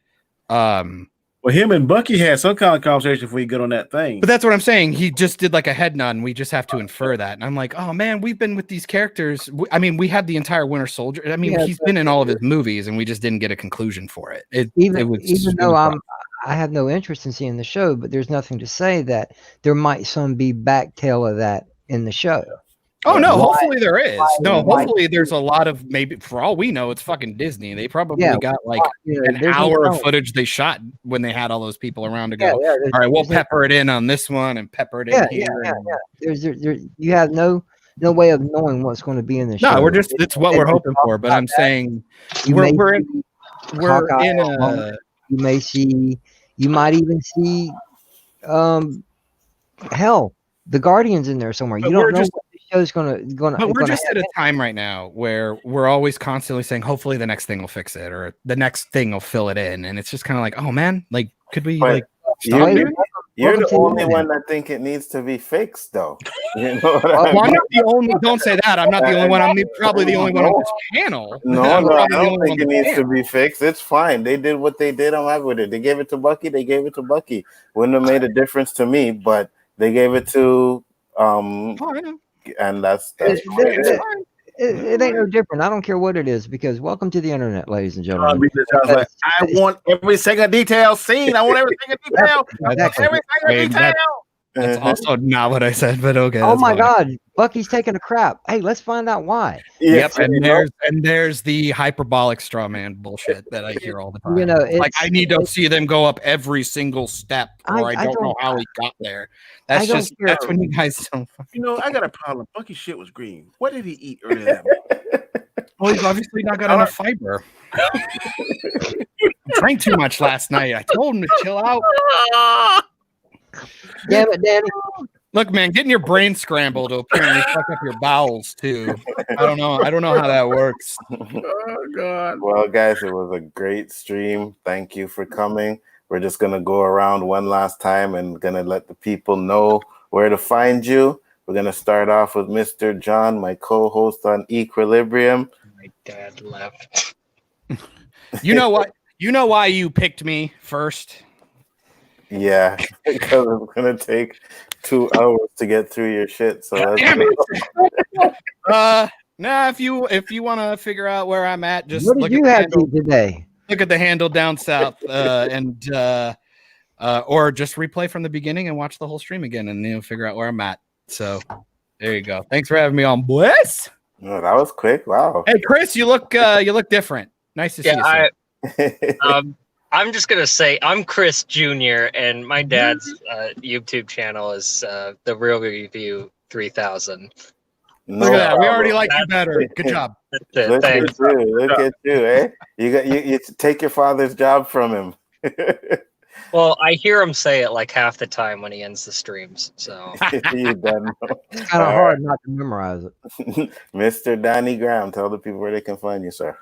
Well, him and Bucky had some kind of conversation before we get on that thing. But that's what I'm saying. He just did like a head nod, and we just have to infer that. And I'm like, oh man, we've been with these characters. We had the entire Winter Soldier. I mean, he's been in all of his movies, and we just didn't get a conclusion for it. Even though I have no interest in seeing the show, but there's nothing to say that there might some be back tail of that in the show. Oh no, hopefully there is. Hopefully there's a lot of, maybe for all we know, it's fucking Disney. They probably got like an hour of footage they shot when they had all those people around to go. All right, we'll pepper it in on this one and pepper it in here. You have no way of knowing what's going to be in the show. No, it's what we're hoping for. But I'm saying we're in a. You might even see, hell, the Guardians in there somewhere. You don't know what the show's gonna. But we're just at a time right now where we're always constantly saying, hopefully the next thing will fix it, or the next thing will fill it in, and it's just kind of like, oh man, like could we You're the only one that think it needs to be fixed, though. You know what I mean? Well, I'm not the only. Don't say that. I'm not the only one. I'm probably the only one on this panel. No, I don't think it needs to be fixed. It's fine. They did what they did. I'm happy with it. They gave it to Bucky. They gave it to Bucky. Wouldn't have made a difference to me, but they gave it to and that's it ain't no different. I don't care what it is, because welcome to the internet, ladies and gentlemen. I want every single detail seen. I want every single detail. Every single detail. That's also not what I said, but okay. Oh my God, Bucky's taking a crap. Hey, let's find out why. Yep, and there's the hyperbolic straw man bullshit that I hear all the time. Like I need to see them go up every single step, or I don't know how he got there. That's when you guys don't. I got a problem. Bucky's shit was green. What did he eat earlier? Well, he's obviously not got enough fiber. Drank too much last night. I told him to chill out. Damn it, Danny. Look, man, getting your brain scrambled will apparently fuck up your bowels too. I don't know how that works. Oh God. Well, guys, it was a great stream. Thank you for coming. We're just gonna go around one last time and gonna let the people know where to find you. We're gonna start off with Mr. John, my co-host on Equilibrium. My dad left. You know what? You know why you picked me first? Yeah, because it's gonna take 2 hours to get through your shit. So if you want to figure out where I'm at, just what did you have today? Look at the handle down south, and or just replay from the beginning and watch the whole stream again, and you'll figure out where I'm at. So there you go. Thanks for having me on, boys. Oh, that was quick. Wow. Hey, Chris, you look different. Nice to see you. I'm just gonna say I'm Chris Jr. and my dad's YouTube channel is The Real Review 3000. Look at that. We already like you better. Good job. Look at you, eh? You take your father's job from him. Well, I hear him say it like half the time when he ends the streams. So You done. It's kind of hard not to memorize it. Mr. Danny Graham, tell the people where they can find you, sir.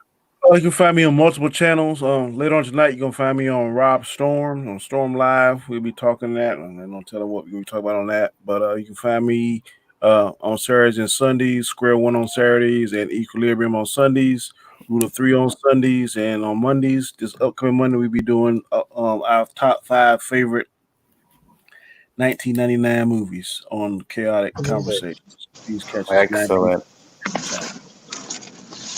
You can find me on multiple channels. Later on tonight, you're going to find me on Rob Storm, on Storm Live. We'll be talking that, and I'm going to tell them what we're going to talk about on that. But you can find me on Saturdays and Sundays, Square One on Saturdays, and Equilibrium on Sundays, Rule of Three on Sundays, and on Mondays, this upcoming Monday, we'll be doing our top 5 favorite 1999 movies on Chaotic Conversations. Please catch Excellent.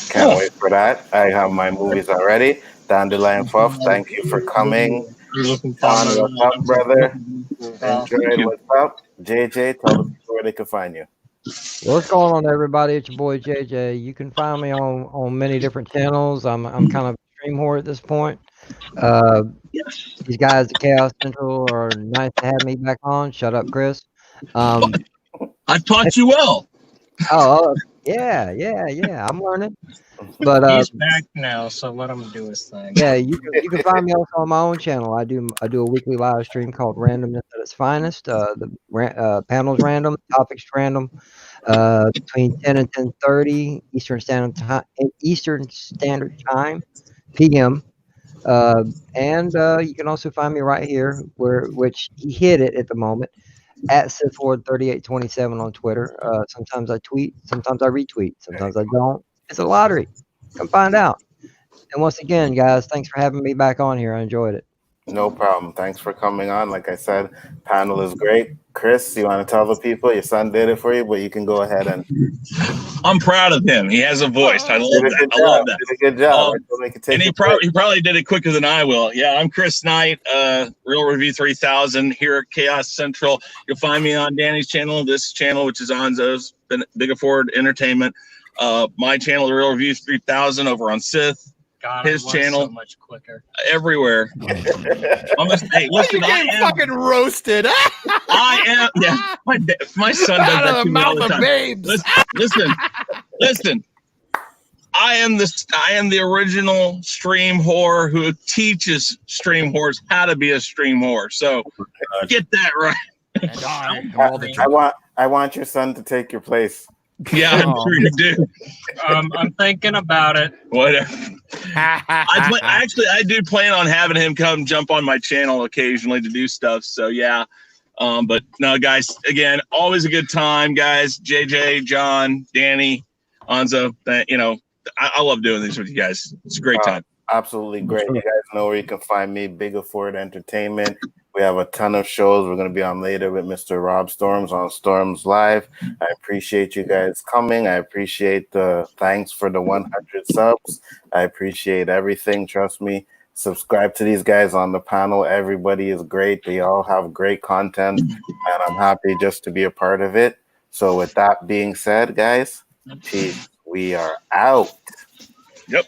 Can't wait for that. I have my movies already. Dandelion Puff, thank you for coming. On, what's up, brother? Enjoy, what's up? JJ, tell the people where they can find you. What's going on, everybody? It's your boy JJ. You can find me on many different channels. I'm kind of a stream whore at this point. These guys at Chaos Central are nice to have me back on. Shut up, Chris. I've taught you well. Oh, yeah. I'm learning. But he's back now, so let him do his thing. Yeah, you can find me also on my own channel. I do a weekly live stream called Randomness at its Finest. The panels random, topics random. between 10 and 10:30 Eastern Standard Time, PM. And you can also find me right here, which he hit it at the moment, at SithWard3827 on Twitter. Sometimes I tweet, sometimes I retweet, sometimes I don't. It's a lottery. Come find out. And once again, guys, thanks for having me back on here. I enjoyed it. No problem. Thanks for coming on. Like I said, panel is great. Chris, you want to tell the people your son did it for you, but you can go ahead and. I'm proud of him. He has a voice. I love that. I love that. Did a good job. And he probably did it quicker than I will. Yeah, I'm Chris Knight, Real Review 3000 here at Chaos Central. You'll find me on Danny's channel, this channel, which is Onzo's, Big Afford Entertainment. My channel, The Real Review 3000, over on Sith. God, his channel, so much quicker everywhere. Hey, listen, I am fucking roasted. I am. Yeah, my son does that to me all the time. Babes. Listen. I am the original stream whore who teaches stream whores how to be a stream whore. So get that right. And I want your son to take your place. Yeah, I'm sure you do. I'm thinking about it. Whatever. I do plan on having him come jump on my channel occasionally to do stuff. So yeah. But no, guys, again, always a good time, guys. JJ, John, Danny, Onzo, I love doing these with you guys. It's a great time. Absolutely great. You guys know where you can find me, Big Afford Entertainment. We have a ton of shows we're going to be on later with Mr. Rob Storms on Storms Live. I appreciate you guys coming. I appreciate the thanks for the 100 subs. I appreciate everything. Trust me. Subscribe to these guys on the panel. Everybody is great. They all have great content, and I'm happy just to be a part of it. So with that being said, guys, peace. We are out. Yep.